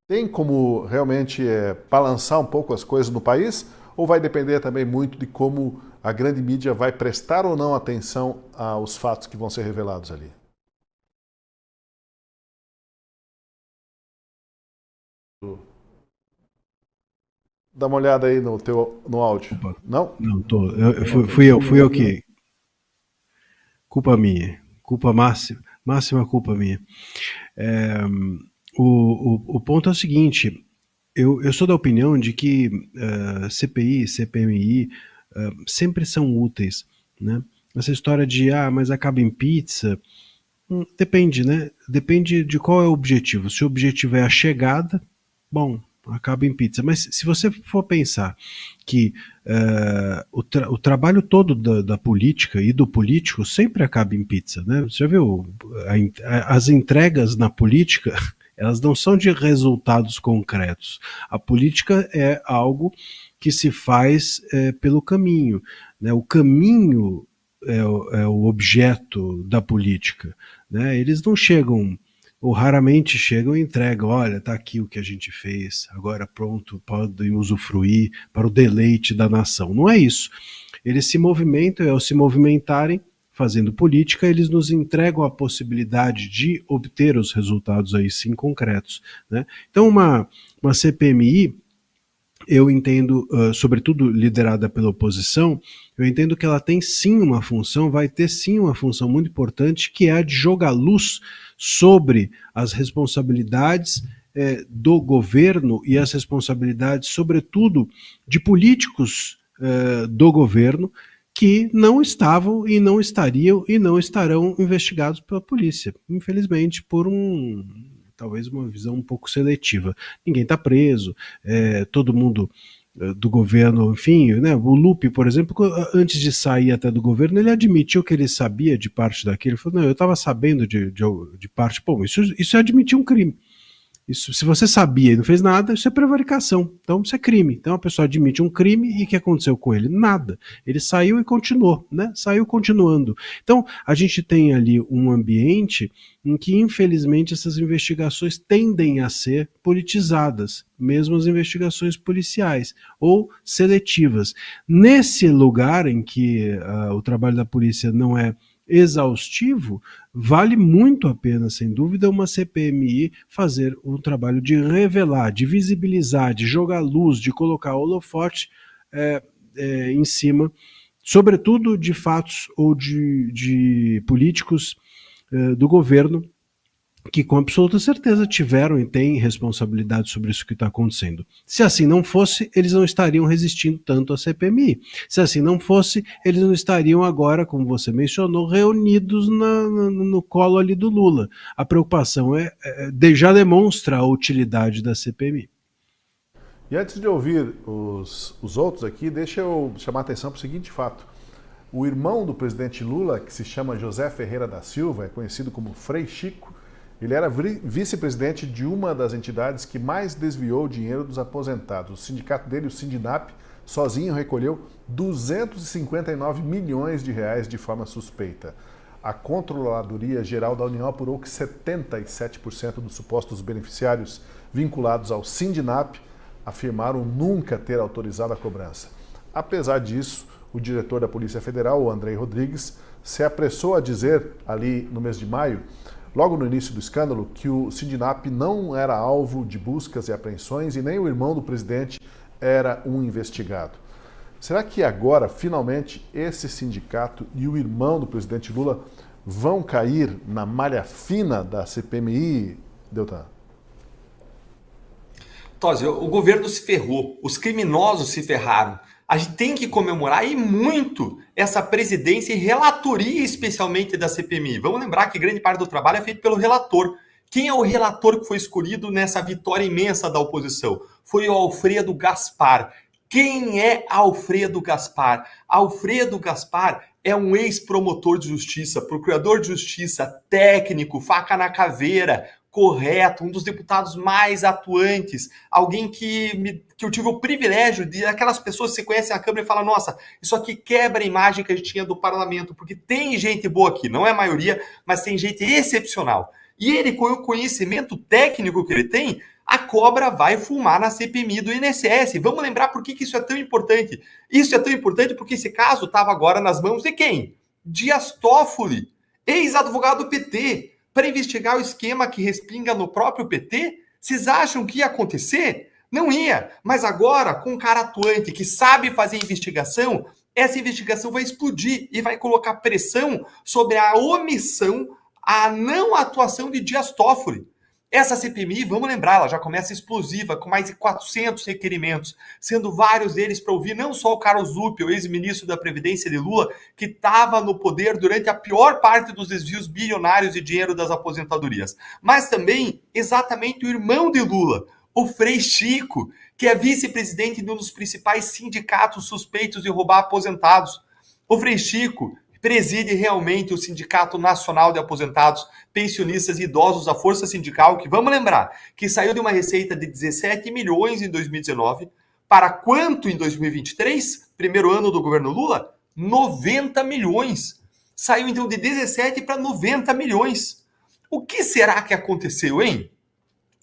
tem como realmente balançar um pouco as coisas no país, ou vai depender também muito de como a grande mídia vai prestar ou não atenção aos fatos que vão ser revelados ali? Dá uma olhada aí no áudio. Opa. Não? Não, tô. Fui eu que... Culpa minha. Culpa máxima culpa minha. O ponto é o seguinte, eu sou da opinião de que CPI, CPMI sempre são úteis, né? Essa história de, mas acaba em pizza, depende, né? Depende de qual é o objetivo. Se o objetivo é a chegada, bom, acaba em pizza. Mas se você for pensar que o trabalho todo da política e do político sempre acaba em pizza, né? Você já viu as entregas na política, elas não são de resultados concretos. A política é algo que se faz pelo caminho, né? O caminho é o objeto da política, né? Eles não chegam, ou raramente chegam e entregam, olha, está aqui o que a gente fez, agora pronto, podem usufruir para o deleite da nação. Não é isso. Eles se movimentam, ao se movimentarem, fazendo política, eles nos entregam a possibilidade de obter os resultados aí sim concretos, né? Então uma CPMI, eu entendo, sobretudo liderada pela oposição, eu entendo que ela tem sim uma função, vai ter sim uma função muito importante, que é a de jogar luz sobre as responsabilidades do governo e as responsabilidades, sobretudo, de políticos do governo que não estavam e não estariam e não estarão investigados pela polícia, infelizmente, por talvez uma visão um pouco seletiva. Ninguém está preso, todo mundo do governo, enfim, né? O Lupe, por exemplo, antes de sair até do governo, ele admitiu que ele sabia de parte daquilo. Ele falou, não, eu estava sabendo de parte. Bom, isso é admitir um crime. Isso, se você sabia e não fez nada, isso é prevaricação. Então isso é crime. Então a pessoa admite um crime e o que aconteceu com ele? Nada. Ele saiu e continuou, né? Saiu continuando. Então a gente tem ali um ambiente em que, infelizmente, essas investigações tendem a ser politizadas, mesmo as investigações policiais, ou seletivas. Nesse lugar em que o trabalho da polícia não é exaustivo, vale muito a pena, sem dúvida, uma CPMI fazer um trabalho de revelar, de visibilizar, de jogar luz, de colocar holofote em cima, sobretudo de fatos ou de políticos do governo que com absoluta certeza tiveram e têm responsabilidade sobre isso que está acontecendo. Se assim não fosse, eles não estariam resistindo tanto à CPMI. Se assim não fosse, eles não estariam agora, como você mencionou, reunidos no colo ali do Lula. A preocupação já demonstra a utilidade da CPMI. E antes de ouvir os outros aqui, deixa eu chamar a atenção para o seguinte fato. O irmão do presidente Lula, que se chama José Ferreira da Silva, é conhecido como Frei Chico, ele era vice-presidente de uma das entidades que mais desviou o dinheiro dos aposentados. O sindicato dele, o Sindinap, sozinho recolheu 259 milhões de reais de forma suspeita. A Controladoria Geral da União apurou que 77% dos supostos beneficiários vinculados ao Sindinap afirmaram nunca ter autorizado a cobrança. Apesar disso, o diretor da Polícia Federal, o Andrei Rodrigues, se apressou a dizer, ali no mês de maio, logo no início do escândalo, que o Sindinap não era alvo de buscas e apreensões e nem o irmão do presidente era um investigado. Será que agora, finalmente, esse sindicato e o irmão do presidente Lula vão cair na malha fina da CPMI, Deltan? Tosi, o governo se ferrou, os criminosos se ferraram. A gente tem que comemorar e muito essa presidência e relatoria especialmente da CPMI. Vamos lembrar que grande parte do trabalho é feito pelo relator. Quem é o relator que foi escolhido nessa vitória imensa da oposição? Foi o Alfredo Gaspar. Quem é Alfredo Gaspar? Alfredo Gaspar é um ex-promotor de justiça, procurador de justiça, técnico, faca na caveira, correto, um dos deputados mais atuantes, alguém que eu tive o privilégio de aquelas pessoas que você conhece a Câmara e fala, nossa, isso aqui quebra a imagem que a gente tinha do parlamento, porque tem gente boa aqui, não é a maioria, mas tem gente excepcional. E ele, com o conhecimento técnico que ele tem, a cobra vai fumar na CPMI do INSS. Vamos lembrar por que isso é tão importante. Isso é tão importante porque esse caso estava agora nas mãos de quem? Dias Toffoli, ex-advogado do PT, para investigar o esquema que respinga no próprio PT? Vocês acham que ia acontecer? Não ia. Mas agora, com um cara atuante que sabe fazer investigação, essa investigação vai explodir e vai colocar pressão sobre a omissão, a não atuação de Dias Toffoli. Essa CPMI, vamos lembrar, ela já começa explosiva, com mais de 400 requerimentos, sendo vários deles para ouvir não só o Carlos Lupe, o ex-ministro da Previdência de Lula, que estava no poder durante a pior parte dos desvios bilionários de dinheiro das aposentadorias, mas também exatamente o irmão de Lula, o Frei Chico, que é vice-presidente de um dos principais sindicatos suspeitos de roubar aposentados. O Frei Chico preside realmente o Sindicato Nacional de Aposentados, Pensionistas e Idosos, a Força Sindical, que vamos lembrar, que saiu de uma receita de 17 milhões em 2019, para quanto em 2023? Primeiro ano do governo Lula? 90 milhões. Saiu então de 17 para 90 milhões. O que será que aconteceu, hein?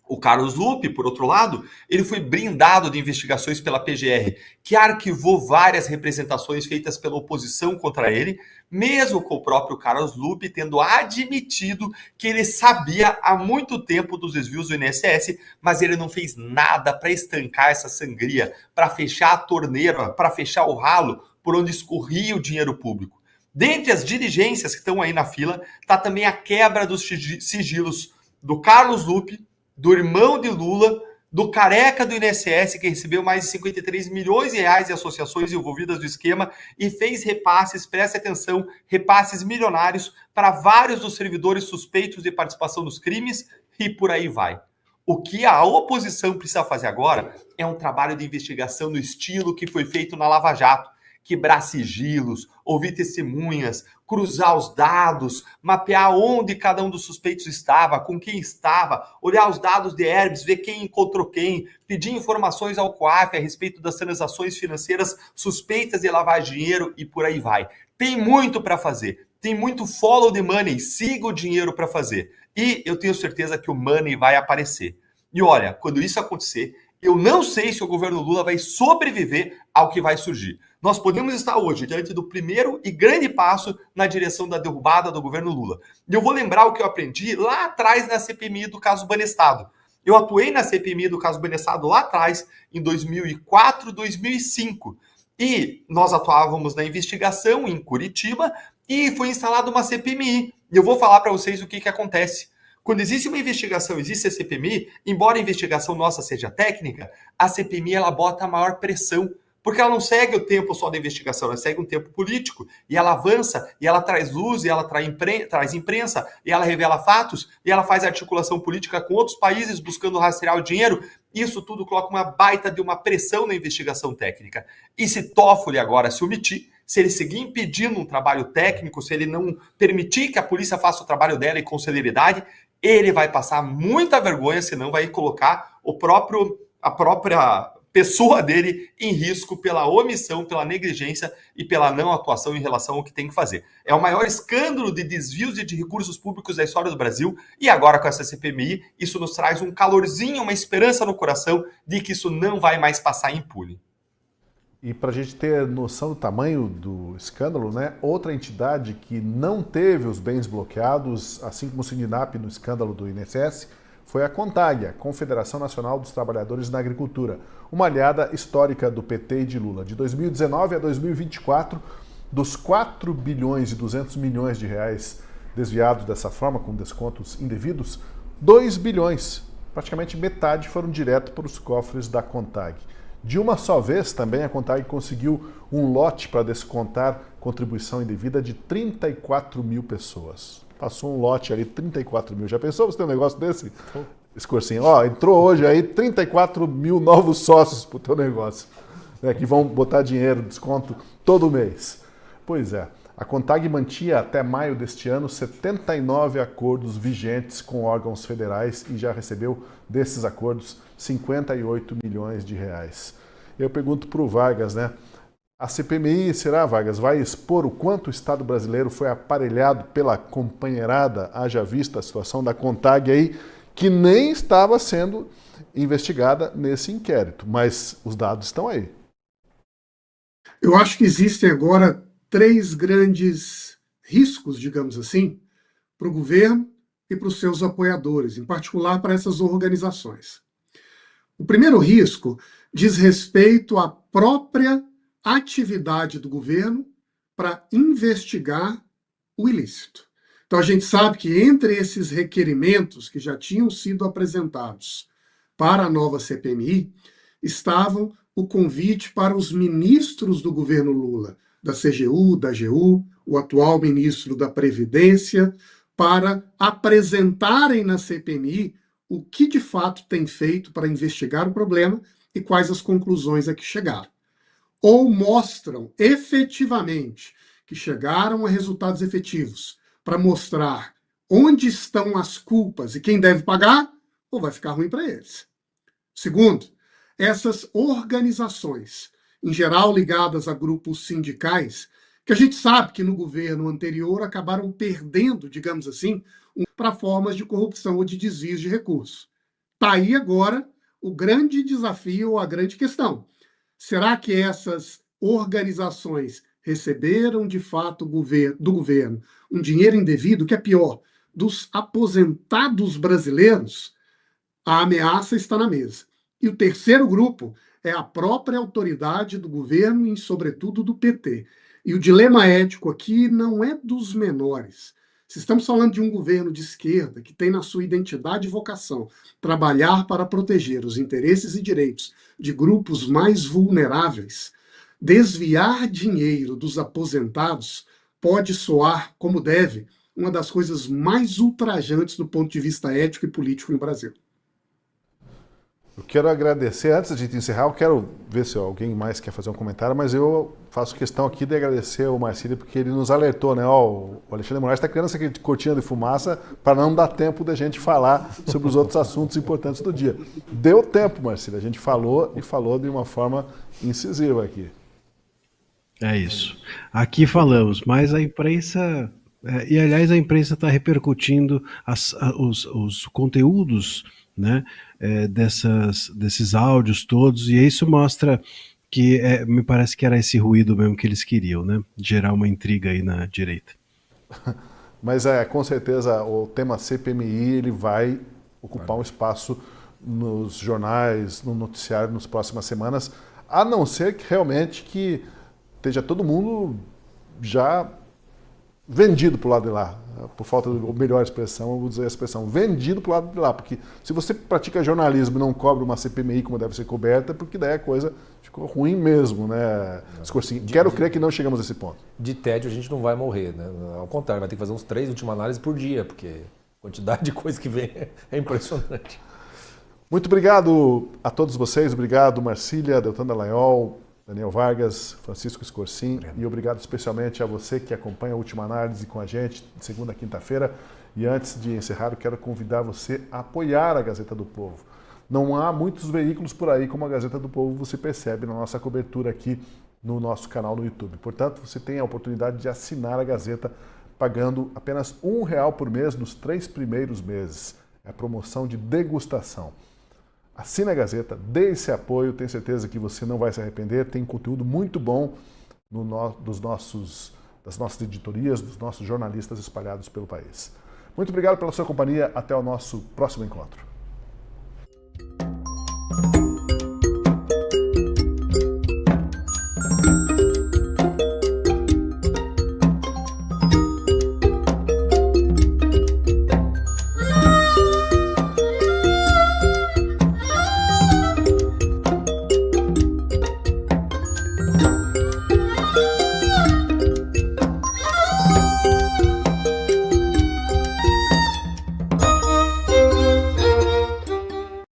O Carlos Lupe, por outro lado, ele foi blindado de investigações pela PGR, que arquivou várias representações feitas pela oposição contra ele, mesmo com o próprio Carlos Lupe tendo admitido que ele sabia há muito tempo dos desvios do INSS, mas ele não fez nada para estancar essa sangria, para fechar a torneira, para fechar o ralo por onde escorria o dinheiro público. Dentre as diligências que estão aí na fila, está também a quebra dos sigilos do Carlos Lupe, do irmão de Lula, do careca do INSS, que recebeu mais de 53 milhões de reais de associações envolvidas no esquema e fez repasses, preste atenção, repasses milionários para vários dos servidores suspeitos de participação nos crimes e por aí vai. O que a oposição precisa fazer agora é um trabalho de investigação no estilo que foi feito na Lava Jato, quebrar sigilos, ouvir testemunhas, cruzar os dados, mapear onde cada um dos suspeitos estava, com quem estava, olhar os dados de Herbes, ver quem encontrou quem, pedir informações ao COAF a respeito das transações financeiras suspeitas de lavar dinheiro e por aí vai. Tem muito para fazer, tem muito follow the money, siga o dinheiro para fazer. E eu tenho certeza que o money vai aparecer. E olha, quando isso acontecer, eu não sei se o governo Lula vai sobreviver ao que vai surgir. Nós podemos estar hoje diante do primeiro e grande passo na direção da derrubada do governo Lula. E eu vou lembrar o que eu aprendi lá atrás na CPMI do caso Banestado. Eu atuei na CPMI do caso Banestado lá atrás, em 2004, 2005. E nós atuávamos na investigação em Curitiba e foi instalada uma CPMI. E eu vou falar para vocês o que acontece. Quando existe uma investigação, existe a CPMI, embora a investigação nossa seja técnica, a CPMI ela bota a maior pressão, porque ela não segue o tempo só da investigação, ela segue um tempo político, e ela avança, e ela traz luz, e ela traz imprensa, e ela revela fatos, e ela faz articulação política com outros países buscando rastrear o dinheiro. Isso tudo coloca uma baita de uma pressão na investigação técnica. E se Toffoli agora se omitir, se ele seguir impedindo um trabalho técnico, se ele não permitir que a polícia faça o trabalho dela e com celeridade, ele vai passar muita vergonha, senão vai colocar a própria pessoa dele em risco pela omissão, pela negligência e pela não atuação em relação ao que tem que fazer. É o maior escândalo de desvios de recursos públicos da história do Brasil, e agora com essa CPMI, isso nos traz um calorzinho, uma esperança no coração de que isso não vai mais passar impune. E para a gente ter noção do tamanho do escândalo, né, outra entidade que não teve os bens bloqueados, assim como o Sindinap no escândalo do INSS, foi a CONTAG, a Confederação Nacional dos Trabalhadores na Agricultura, uma aliada histórica do PT e de Lula. De 2019 a 2024, dos 4 bilhões e 200 milhões de reais desviados dessa forma, com descontos indevidos, 2 bilhões, praticamente metade, foram direto para os cofres da CONTAG. De uma só vez, também, a CONTAG conseguiu um lote para descontar contribuição indevida de 34 mil pessoas. Passou um lote ali, 34 mil. Já pensou você ter um negócio desse? Esse cursinho. Ó, entrou hoje aí 34 mil novos sócios pro teu negócio, né, que vão botar dinheiro, desconto, todo mês. Pois é. A CONTAG mantinha até maio deste ano 79 acordos vigentes com órgãos federais e já recebeu desses acordos 58 milhões de reais. Eu pergunto para o Vargas, né? A CPMI, será, Vargas, vai expor o quanto o Estado brasileiro foi aparelhado pela companheirada, haja vista a situação da CONTAG aí, que nem estava sendo investigada nesse inquérito, mas os dados estão aí. Eu acho que existem agora 3 grandes riscos, digamos assim, para o governo e para os seus apoiadores, em particular para essas organizações. O primeiro risco diz respeito à própria atividade do governo para investigar o ilícito. Então a gente sabe que entre esses requerimentos que já tinham sido apresentados para a nova CPMI, estavam o convite para os ministros do governo Lula, da CGU, da AGU, o atual ministro da Previdência, para apresentarem na CPMI o que de fato tem feito para investigar o problema e quais as conclusões a que chegaram. Ou mostram efetivamente que chegaram a resultados efetivos para mostrar onde estão as culpas e quem deve pagar, ou vai ficar ruim para eles. Segundo, essas organizações, em geral ligadas a grupos sindicais, que a gente sabe que no governo anterior acabaram perdendo, digamos assim, para formas de corrupção ou de desvios de recursos. Está aí agora o grande desafio ou a grande questão. Será que essas organizações receberam de fato do governo um dinheiro indevido, que é pior, dos aposentados brasileiros? A ameaça está na mesa. E o terceiro grupo é a própria autoridade do governo e, sobretudo, do PT. E o dilema ético aqui não é dos menores. Se estamos falando de um governo de esquerda que tem na sua identidade e vocação trabalhar para proteger os interesses e direitos de grupos mais vulneráveis, desviar dinheiro dos aposentados pode soar, como deve, uma das coisas mais ultrajantes do ponto de vista ético e político no Brasil. Eu quero agradecer, antes de encerrar, eu quero ver se alguém mais quer fazer um comentário, mas eu faço questão aqui de agradecer ao Marcílio, porque ele nos alertou, né? Ó, o Alexandre Moraes está criando essa cortina de fumaça para não dar tempo da gente falar sobre os outros assuntos importantes do dia. Deu tempo, Marcílio, a gente falou e falou de uma forma incisiva aqui. É isso. Aqui falamos, mas a imprensa, e aliás a imprensa está repercutindo os conteúdos, né, desses áudios todos, e isso mostra que me parece que era esse ruído mesmo que eles queriam, né, gerar uma intriga aí na direita. Mas com certeza o tema CPMI ele vai ocupar um espaço nos jornais, no noticiário nas próximas semanas, a não ser que realmente que esteja todo mundo já vendido para o lado de lá. Por falta de melhor expressão, eu vou dizer a expressão, vendido para o lado de lá. Porque se você pratica jornalismo e não cobra uma CPMI como deve ser coberta, é porque daí a coisa ficou ruim mesmo, né? Escorcinho. Quero crer que não chegamos a esse ponto. De tédio a gente não vai morrer, né? Ao contrário, vai ter que fazer uns 3 últimas análises por dia, porque a quantidade de coisa que vem é impressionante. Muito obrigado a todos vocês, obrigado Marcília, Deltan Dallagnol, Daniel Vargas, Francisco Escorcim, e obrigado especialmente a você que acompanha a Última Análise com a gente de segunda a quinta-feira. E antes de encerrar, eu quero convidar você a apoiar a Gazeta do Povo. Não há muitos veículos por aí como a Gazeta do Povo, você percebe na nossa cobertura aqui no nosso canal no YouTube. Portanto, você tem a oportunidade de assinar a Gazeta pagando apenas R$1 por mês nos 3 primeiros meses. É a promoção de degustação. Assine a Gazeta, dê esse apoio, tenho certeza que você não vai se arrepender, tem conteúdo muito bom das nossas editorias, dos nossos jornalistas espalhados pelo país. Muito obrigado pela sua companhia, até o nosso próximo encontro.